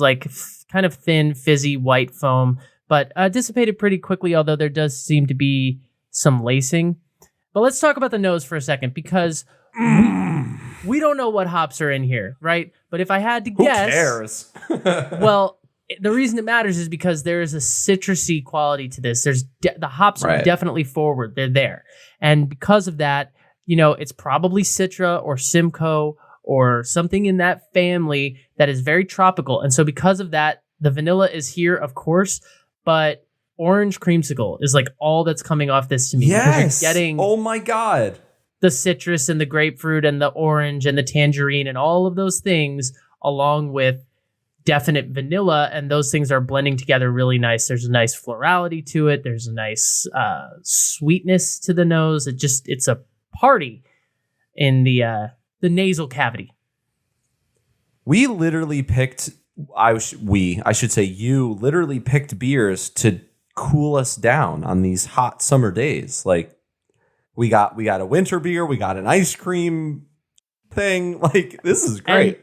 kind of thin, fizzy white foam, but dissipated pretty quickly, although there does seem to be some lacing. But let's talk about the nose for a second, because we don't know what hops are in here, right? But if I had to guess... Who cares? Well... the reason it matters is because there is a citrusy quality to this. There's the hops are definitely forward. They're there. And because of that, it's probably Citra or Simcoe or something in that family that is very tropical. And so because of that, the vanilla is here, of course, but orange creamsicle is like all that's coming off this to me. Yes. You're getting oh my God. the citrus and the grapefruit and the orange and the tangerine and all of those things along with definite vanilla, and those things are blending together really nice. There's a nice florality to it. There's a nice sweetness to the nose. It's a party in the nasal cavity. We literally picked, I should say you literally picked beers to cool us down on these hot summer days. Like we got a winter beer, we got an ice cream thing. Like this is great.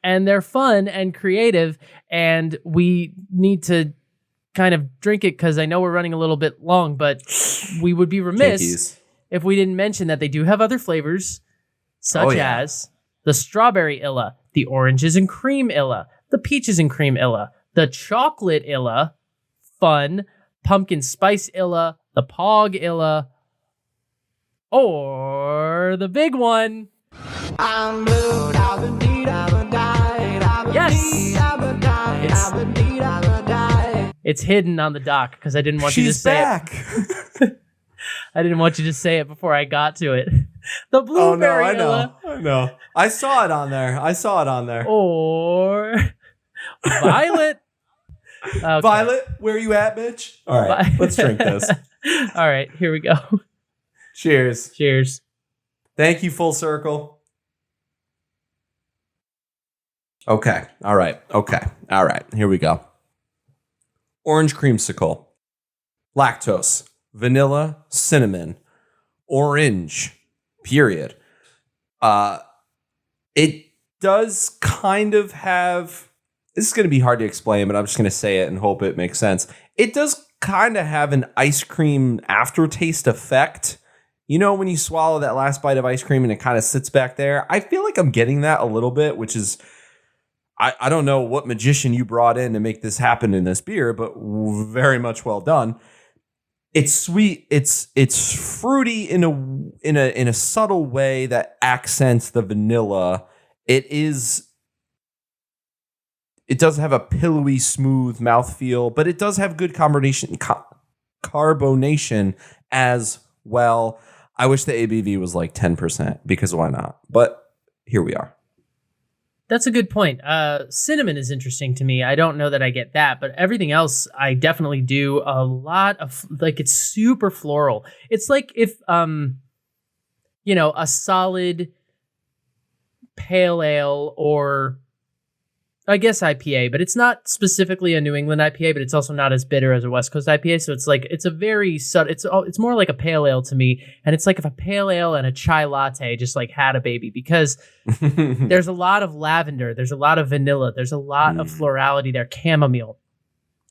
And they're fun and creative, and we need to kind of drink it because I know we're running a little bit long, but we would be remiss if we didn't mention that they do have other flavors, such as the strawberry Illa, the oranges and cream Illa, the peaches and cream Illa, the chocolate Illa, fun, pumpkin spice Illa, the pog Illa, or the big one. I'm blue, yes, it's hidden on the dock because I didn't want you to say back. it. I didn't want you to say it before I got to it. The blueberry. I know. I saw it on there. Or Violet. Okay. Violet, where you at, bitch? All right, let's drink this. All right, here we go. Cheers. Cheers. Thank you, Full Circle. Okay. All right. Here we go. Orange creamsicle. Lactose. Vanilla. Cinnamon. Orange. Period. It does kind of have... This is going to be hard to explain, but I'm just going to say it and hope it makes sense. It does kind of have an ice cream aftertaste effect. When you swallow that last bite of ice cream and it kind of sits back there, I feel like I'm getting that a little bit, which is, I don't know what magician you brought in to make this happen in this beer, but very much well done. It's sweet. It's fruity in a subtle way that accents the vanilla. It does have a pillowy, smooth mouthfeel, but it does have good carbonation as well. I wish the ABV was like 10% because why not? But here we are. That's a good point. Cinnamon is interesting to me. I don't know that I get that, but everything else I definitely do. A lot of it's super floral. It's like if a solid pale ale or I guess IPA, but it's not specifically a New England IPA, but it's also not as bitter as a West Coast IPA. So it's a very subtle. It's more like a pale ale to me, and it's like if a pale ale and a chai latte just like had a baby, because there's a lot of lavender, there's a lot of vanilla, there's a lot of florality there, chamomile,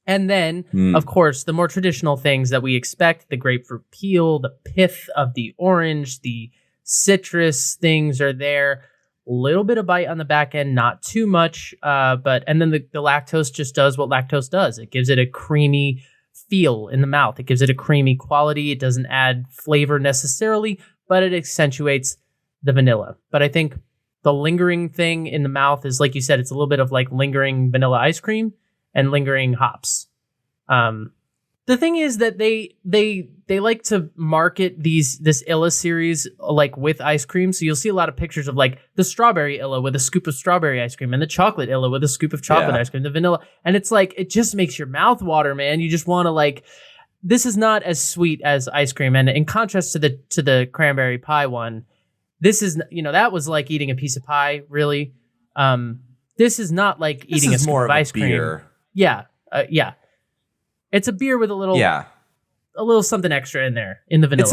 and then of course the more traditional things that we expect: the grapefruit peel, the pith of the orange, the citrus things are there. Little bit of bite on the back end, not too much, and then the lactose just does what lactose does. It gives it a creamy feel in the mouth. It gives it a creamy quality. It doesn't add flavor necessarily, but it accentuates the vanilla. But I think the lingering thing in the mouth is, like you said, it's a little bit of like lingering vanilla ice cream and lingering hops. The thing is that they like to market this Illa series like with ice cream. So you'll see a lot of pictures of like the strawberry Illa with a scoop of strawberry ice cream and the chocolate Illa with a scoop of chocolate ice cream, the vanilla. And it's like, it just makes your mouth water, man. You just want to this is not as sweet as ice cream. And in contrast to the cranberry pie one, this is, that was like eating a piece of pie, really. This is not like eating a scoop of ice cream. Beer. Yeah. It's a beer with a little something extra in there in the vanilla.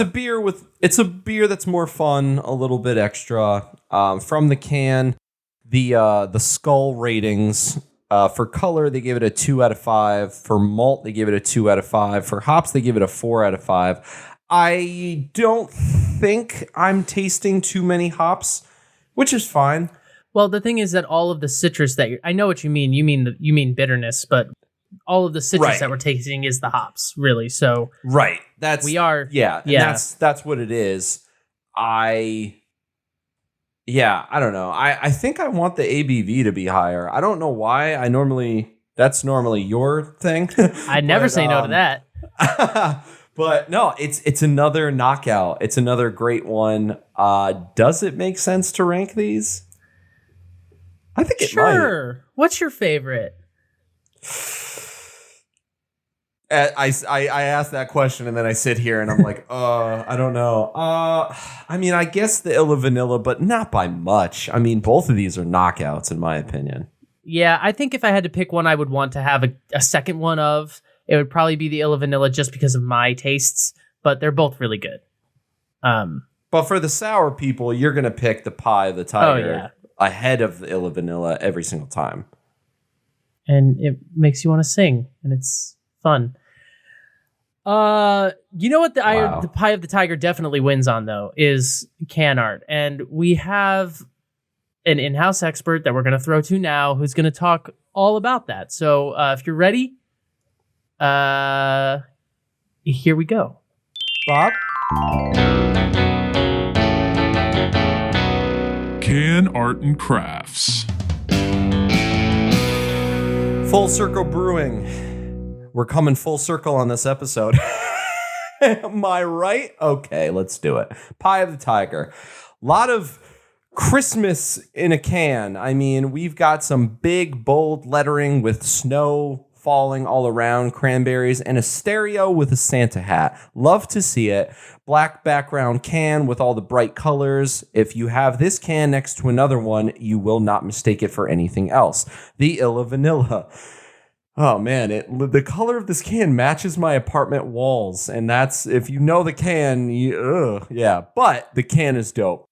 It's a beer that's more fun, a little bit extra. From the can, the skull ratings for color, they give it a 2 out of 5. For malt, they give it a 2 out of 5. For hops, they give it a 4 out of 5. I don't think I'm tasting too many hops, which is fine. Well, the thing is that all of the citrus I know what you mean. You mean bitterness, but all of the citrus Right. that we're tasting is the hops, really. So Right. That's we are. Yeah. And Yeah. that's what it is. I don't know. I think I want the ABV to be higher. I don't know why. That's normally your thing. I never say no to that. But no, it's another knockout. It's another great one. Does it make sense to rank these? I think it might. Sure. What's your favorite? I asked that question and then I sit here and I'm like, I don't know. I mean, I guess the Illa Vanilla, but not by much. I mean, both of these are knockouts in my opinion. Yeah, I think if I had to pick one I would want to have a second one of, it would probably be the Illa Vanilla just because of my tastes, but they're both really good. But for the sour people, you're going to pick the Pie of the Tiger ahead of the Illa Vanilla every single time. And it makes you want to sing, and it's fun. You know what the Pie of the Tiger definitely wins on, though, is can art. And we have an in-house expert that we're going to throw to now who's going to talk all about that. So if you're ready, here we go. Bob? Can art and crafts. Full Circle Brewing. We're coming full circle on this episode. Am I right? Okay, let's do it. Pie of the Tiger. A lot of Christmas in a can. I mean, we've got some big, bold lettering with snow falling all around, cranberries, and a stereo with a Santa hat. Love to see it. Black background can with all the bright colors. If you have this can next to another one, you will not mistake it for anything else. The Illa Vanilla. Oh man, the color of this can matches my apartment walls, and that's, if you know the can, but the can is dope.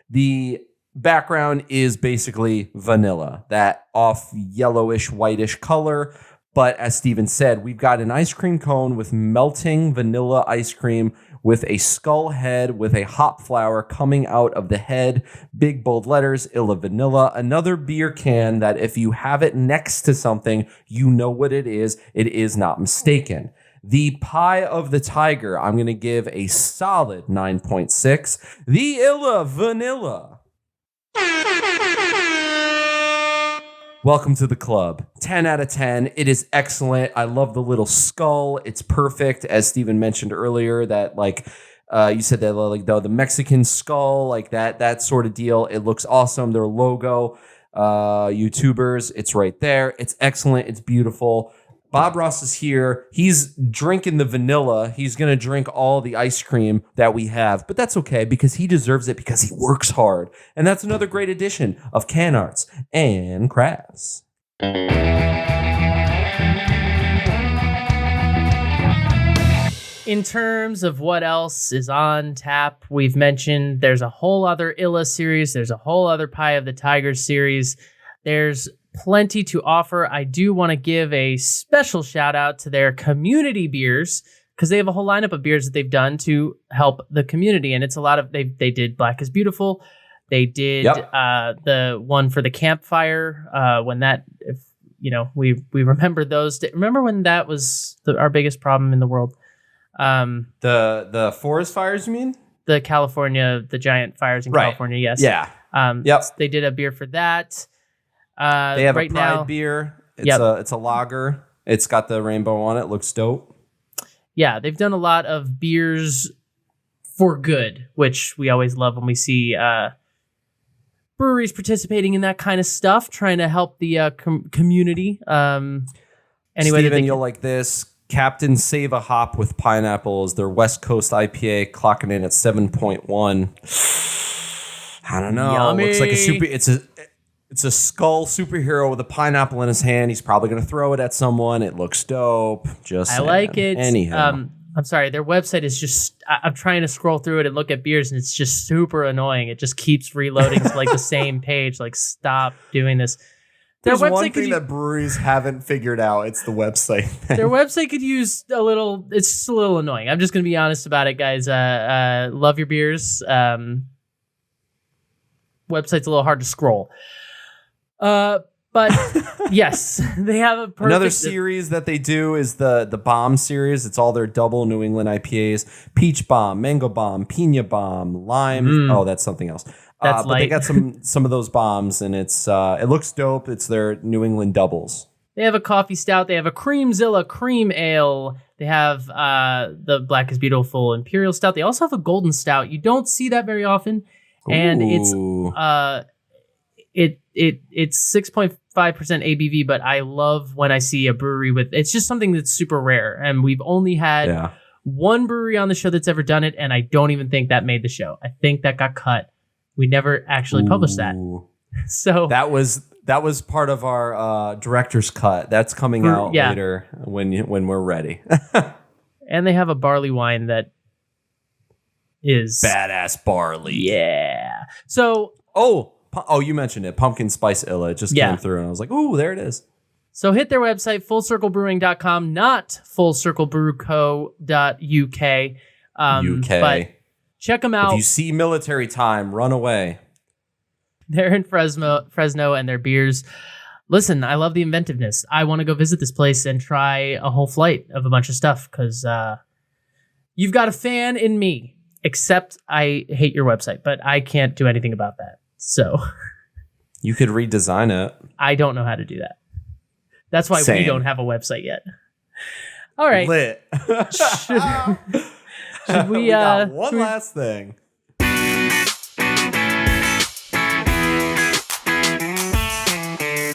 The background is basically vanilla, that off yellowish, whitish color. But as Steven said, we've got an ice cream cone with melting vanilla ice cream with a skull head with a hop flower coming out of the head. Big bold letters, Illa Vanilla. Another beer can that if you have it next to something, you know what it is. It is not mistaken. The Pie of the Tiger, I'm going to give a solid 9.6. The Illa Vanilla. Welcome to the club. 10 out of 10. It is excellent. I love the little skull. It's perfect. As Steven mentioned earlier, that you said that like the Mexican skull, like that sort of deal. It looks awesome. Their logo, YouTubers, it's right there. It's excellent. It's beautiful. Bob Ross is here. He's drinking the vanilla. He's going to drink all the ice cream that we have, but that's okay because he deserves it because he works hard. And that's another great edition of Can Arts and Crafts. In terms of what else is on tap, we've mentioned there's a whole other Illa series. There's a whole other Pie of the Tiger series. There's plenty to offer. I do want to give a special shout out to their community beers because they have a whole lineup of beers that they've done to help the community. And it's a lot of, they did Black is Beautiful. They did the one for the campfire when that, if you know, we remember those. Remember when that was our biggest problem in the world? The forest fires, you mean? The giant fires in California, yes. Yeah. They did a beer for that. They have right a Pride now, beer. It's a lager. It's got the rainbow on it. Looks dope. Yeah, they've done a lot of beers for good, which we always love when we see breweries participating in that kind of stuff, trying to help the community. Anyway, Steven, you'll like this. Captain Save a Hop with Pineapples, their West Coast IPA, clocking in at 7.1. I don't know. Yummy. It looks like it's a skull superhero with a pineapple in his hand. He's probably going to throw it at someone. It looks dope. I like it. Anyhow. I'm sorry. Their website is just, I'm trying to scroll through it and look at beers and it's just super annoying. It just keeps reloading to like the same page. Like, stop doing this. There's one thing that breweries haven't figured out. It's the website. Their website could use a little, it's just a little annoying. I'm just going to be honest about it, guys. Love your beers. Website's a little hard to scroll. But But yes, they have a perfect... Another series that they do is the Bomb series. It's all their double New England IPAs. Peach Bomb, Mango Bomb, Pina Bomb, Lime. Oh, that's something else. That's but they got some of those bombs, and it looks dope. It's their New England doubles. They have a coffee stout. They have a Creamzilla cream ale. They have the Black is Beautiful Imperial Stout. They also have a Golden Stout. You don't see that very often. And it's 6.5% ABV, but I love when I see a brewery with, it's just something that's super rare. And we've only had one brewery on the show that's ever done it, and I don't even think that made the show. I think that got cut. We never actually published that. So that was part of our director's cut. That's coming out later when we're ready. And they have a barley wine that is badass barley. Yeah. So you mentioned it. Pumpkin Spice Illa. It just came through, and I was like, "Ooh, there it is." So hit their website, fullcirclebrewing.com, not fullcirclebrewco.uk. UK. But check them out. If you see military time, run away. They're in Fresno, and their beers. Listen, I love the inventiveness. I want to go visit this place and try a whole flight of a bunch of stuff because you've got a fan in me. Except I hate your website, but I can't do anything about that. So you could redesign it. I don't know how to do that. That's why we don't have a website yet. All right. Lit. Should we got one last thing.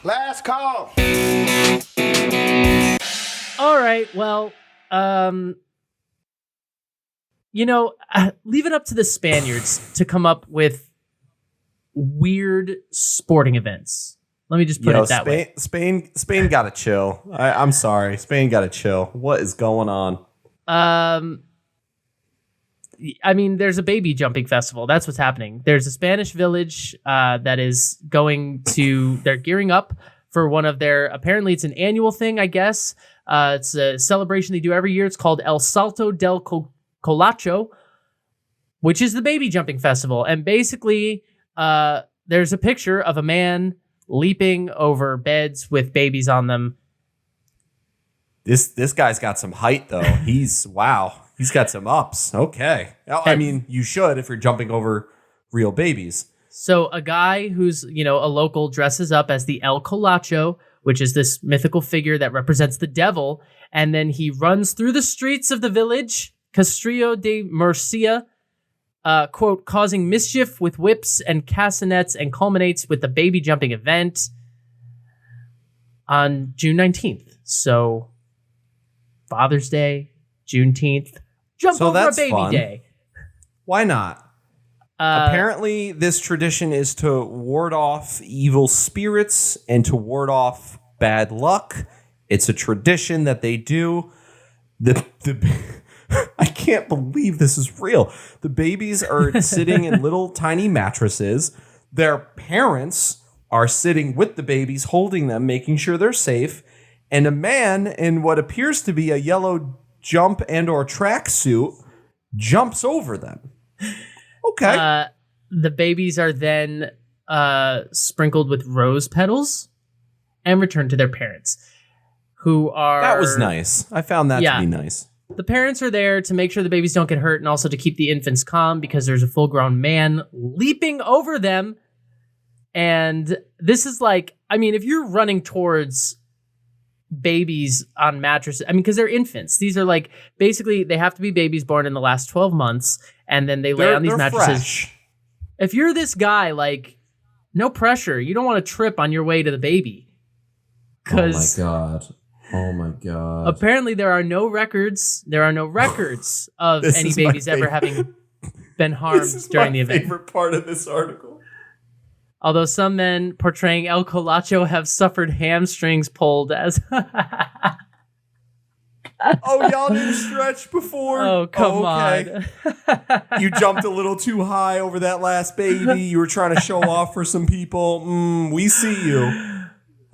Last call. All right. Well, leave it up to the Spaniards to come up with weird sporting events. Let me just put it that way. Spain gotta chill. I'm sorry. Spain gotta chill. What is going on? I mean, there's a baby jumping festival. That's what's happening. There's a Spanish village that is they're gearing up for one of their, apparently it's an annual thing, I guess. It's a celebration they do every year. It's called El Salto del Colacho, which is the baby jumping festival. And basically, there's a picture of a man leaping over beds with babies on them. This guy's got some height, though. He's got some ups. Okay. I mean, you should if you're jumping over real babies. So a guy who's, a local dresses up as the El Colacho, which is this mythical figure that represents the devil. And then he runs through the streets of the village, Castrillo de Murcia, quote, causing mischief with whips and castanets, and culminates with the baby jumping event on June 19th. So Father's Day, Juneteenth, jump over a baby fun. day. Why not? Apparently, this tradition is to ward off evil spirits and to ward off bad luck. It's a tradition that they do. I can't believe this is real. The babies are sitting in little tiny mattresses. Their parents are sitting with the babies, holding them, making sure they're safe. And a man in what appears to be a yellow jump and or tracksuit jumps over them. Okay. The babies are then sprinkled with rose petals and returned to their parents, who are... That was nice. I found that to be nice. The parents are there to make sure the babies don't get hurt and also to keep the infants calm because there's a full-grown man leaping over them. And this is like, I mean, if you're running towards babies on mattresses, I mean, because they're infants. These are like, basically, they have to be babies born in the last 12 months, and then they lay on these mattresses. Fresh. If you're this guy, like, no pressure. You don't want to trip on your way to the baby. Oh my God. Apparently, there are no records. There are no records of any babies ever having been harmed during the event. This is my favorite part of this article. Although some men portraying El Colacho have suffered hamstrings pulled as... Oh, y'all didn't stretch before? Oh, come on. You jumped a little too high over that last baby. You were trying to show off for some people. We see you.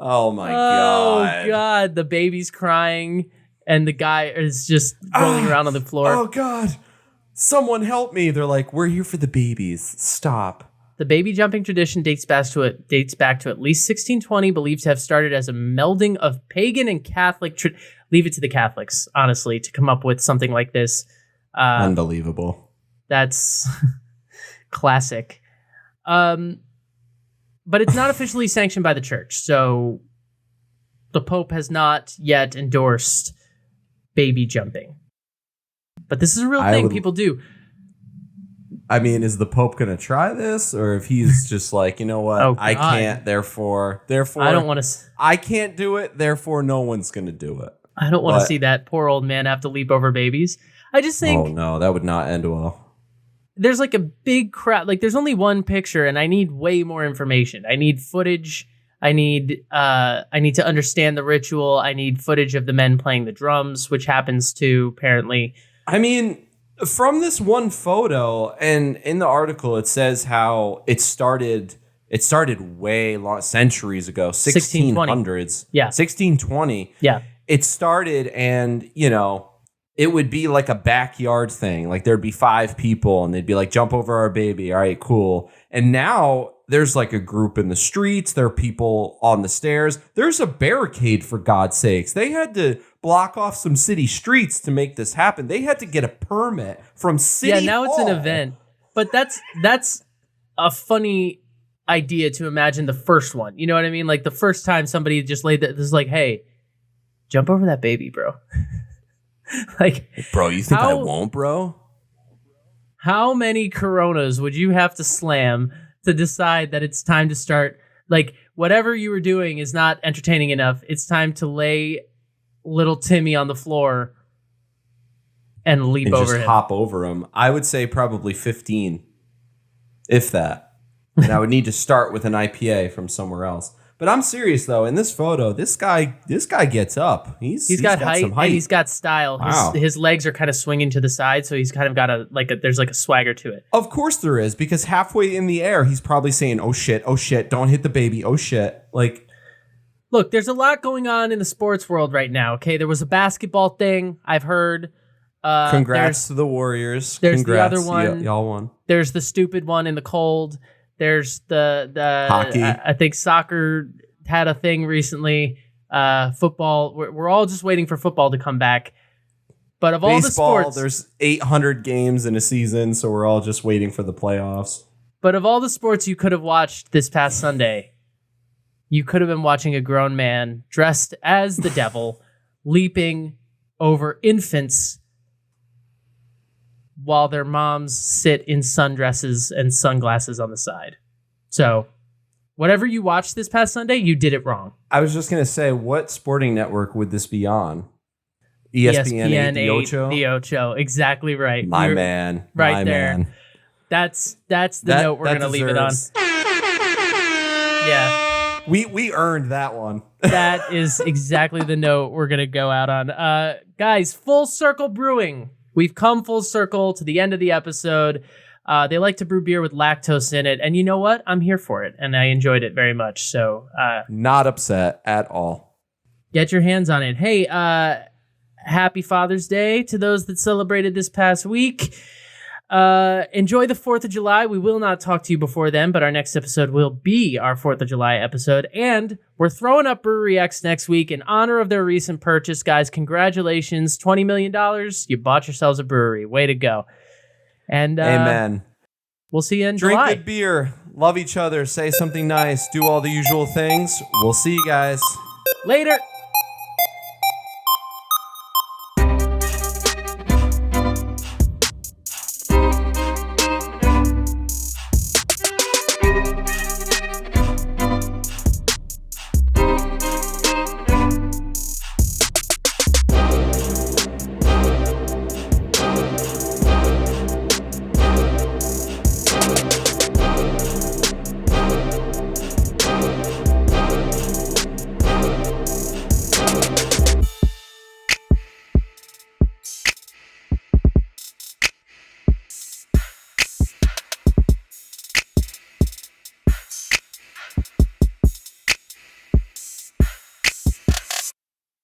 Oh, my God. Oh, God. The baby's crying, and the guy is just rolling around on the floor. Oh, God. Someone help me. They're like, we're here for the babies. Stop. The baby jumping tradition dates back to at least 1620, believed to have started as a melding of pagan and Catholic. Leave it to the Catholics, honestly, to come up with something like this. Unbelievable. That's classic. But it's not officially sanctioned by the church, so the Pope has not yet endorsed baby jumping. But this is a real thing people do. I mean, is the Pope going to try this? Or if he's just like, you know what, I can't, therefore, I don't want to. I can't do it, therefore no one's going to do it. I don't want to see that poor old man have to leap over babies. I just think... Oh, no, that would not end well. There's like a big crowd. Like, there's only one picture, and I need way more information. I need footage. I need to understand the ritual. I need footage of the men playing the drums, which happens to, apparently. I mean... From this one photo, and in the article, it says how it started way long, centuries ago, 1600s. Yeah. 1620. Yeah. It started, and, you know, it would be like a backyard thing. Like, there'd be 5 people, and they'd be like, jump over our baby. All right, cool. And now there's like a group in the streets. There are people on the stairs. There's a barricade, for God's sakes. They had to block off some city streets to make this happen. They had to get a permit from City Hall. Yeah, now it's an event. But that's a funny idea to imagine the first one. You know what I mean? Like the first time somebody just laid that, this is like, hey, jump over that baby, bro. Like, bro, you think I won't, bro? How many Coronas would you have to slam to decide that it's time to start? Like, whatever you were doing is not entertaining enough. It's time to lay little Timmy on the floor and leap over him. Just hop over him. I would say probably 15, if that. And I would need to start with an IPA from somewhere else. But I'm serious though. In this photo, this guy gets up. He's got height, some height, and he's got style. Wow. His legs are kind of swinging to the side, so he's kind of got there's like a swagger to it. Of course there is, because halfway in the air, he's probably saying, "Oh shit, don't hit the baby, oh shit." Like, look, there's a lot going on in the sports world right now. Okay, there was a basketball thing I've heard. Congrats to the Warriors. There's Congrats. the other one. Y'all won. There's the stupid one in the cold. There's the hockey. I think soccer had a thing recently. Football. We're all just waiting for football to come back. But of all the sports, there's 800 games in a season, so we're all just waiting for the playoffs. But of all the sports you could have watched this past Sunday, you could have been watching a grown man dressed as the devil leaping over infants while their moms sit in sundresses and sunglasses on the side. So, whatever you watched this past Sunday, you did it wrong. I was just going to say, what sporting network would this be on? ESPN 8, the Ocho? The Ocho, exactly right. My man. Right there. Man. That's the note we're going to leave it on. Yeah. We earned that one. That is exactly the note we're going to go out on. Guys, Full Circle Brewing. We've come full circle to the end of the episode. They like to brew beer with lactose in it. And you know what? I'm here for it. And I enjoyed it very much. So, not upset at all. Get your hands on it. Hey, happy Father's Day to those that celebrated this past week. Enjoy the 4th of July. We will not talk to you before then, but our next episode will be our 4th of July episode. And we're throwing up Brewery X next week in honor of their recent purchase. Guys, congratulations. $20 million. You bought yourselves a brewery. Way to go. And amen. We'll see you in Drink July. Good beer. Love each other. Say something nice. Do all the usual things. We'll see you guys. Later.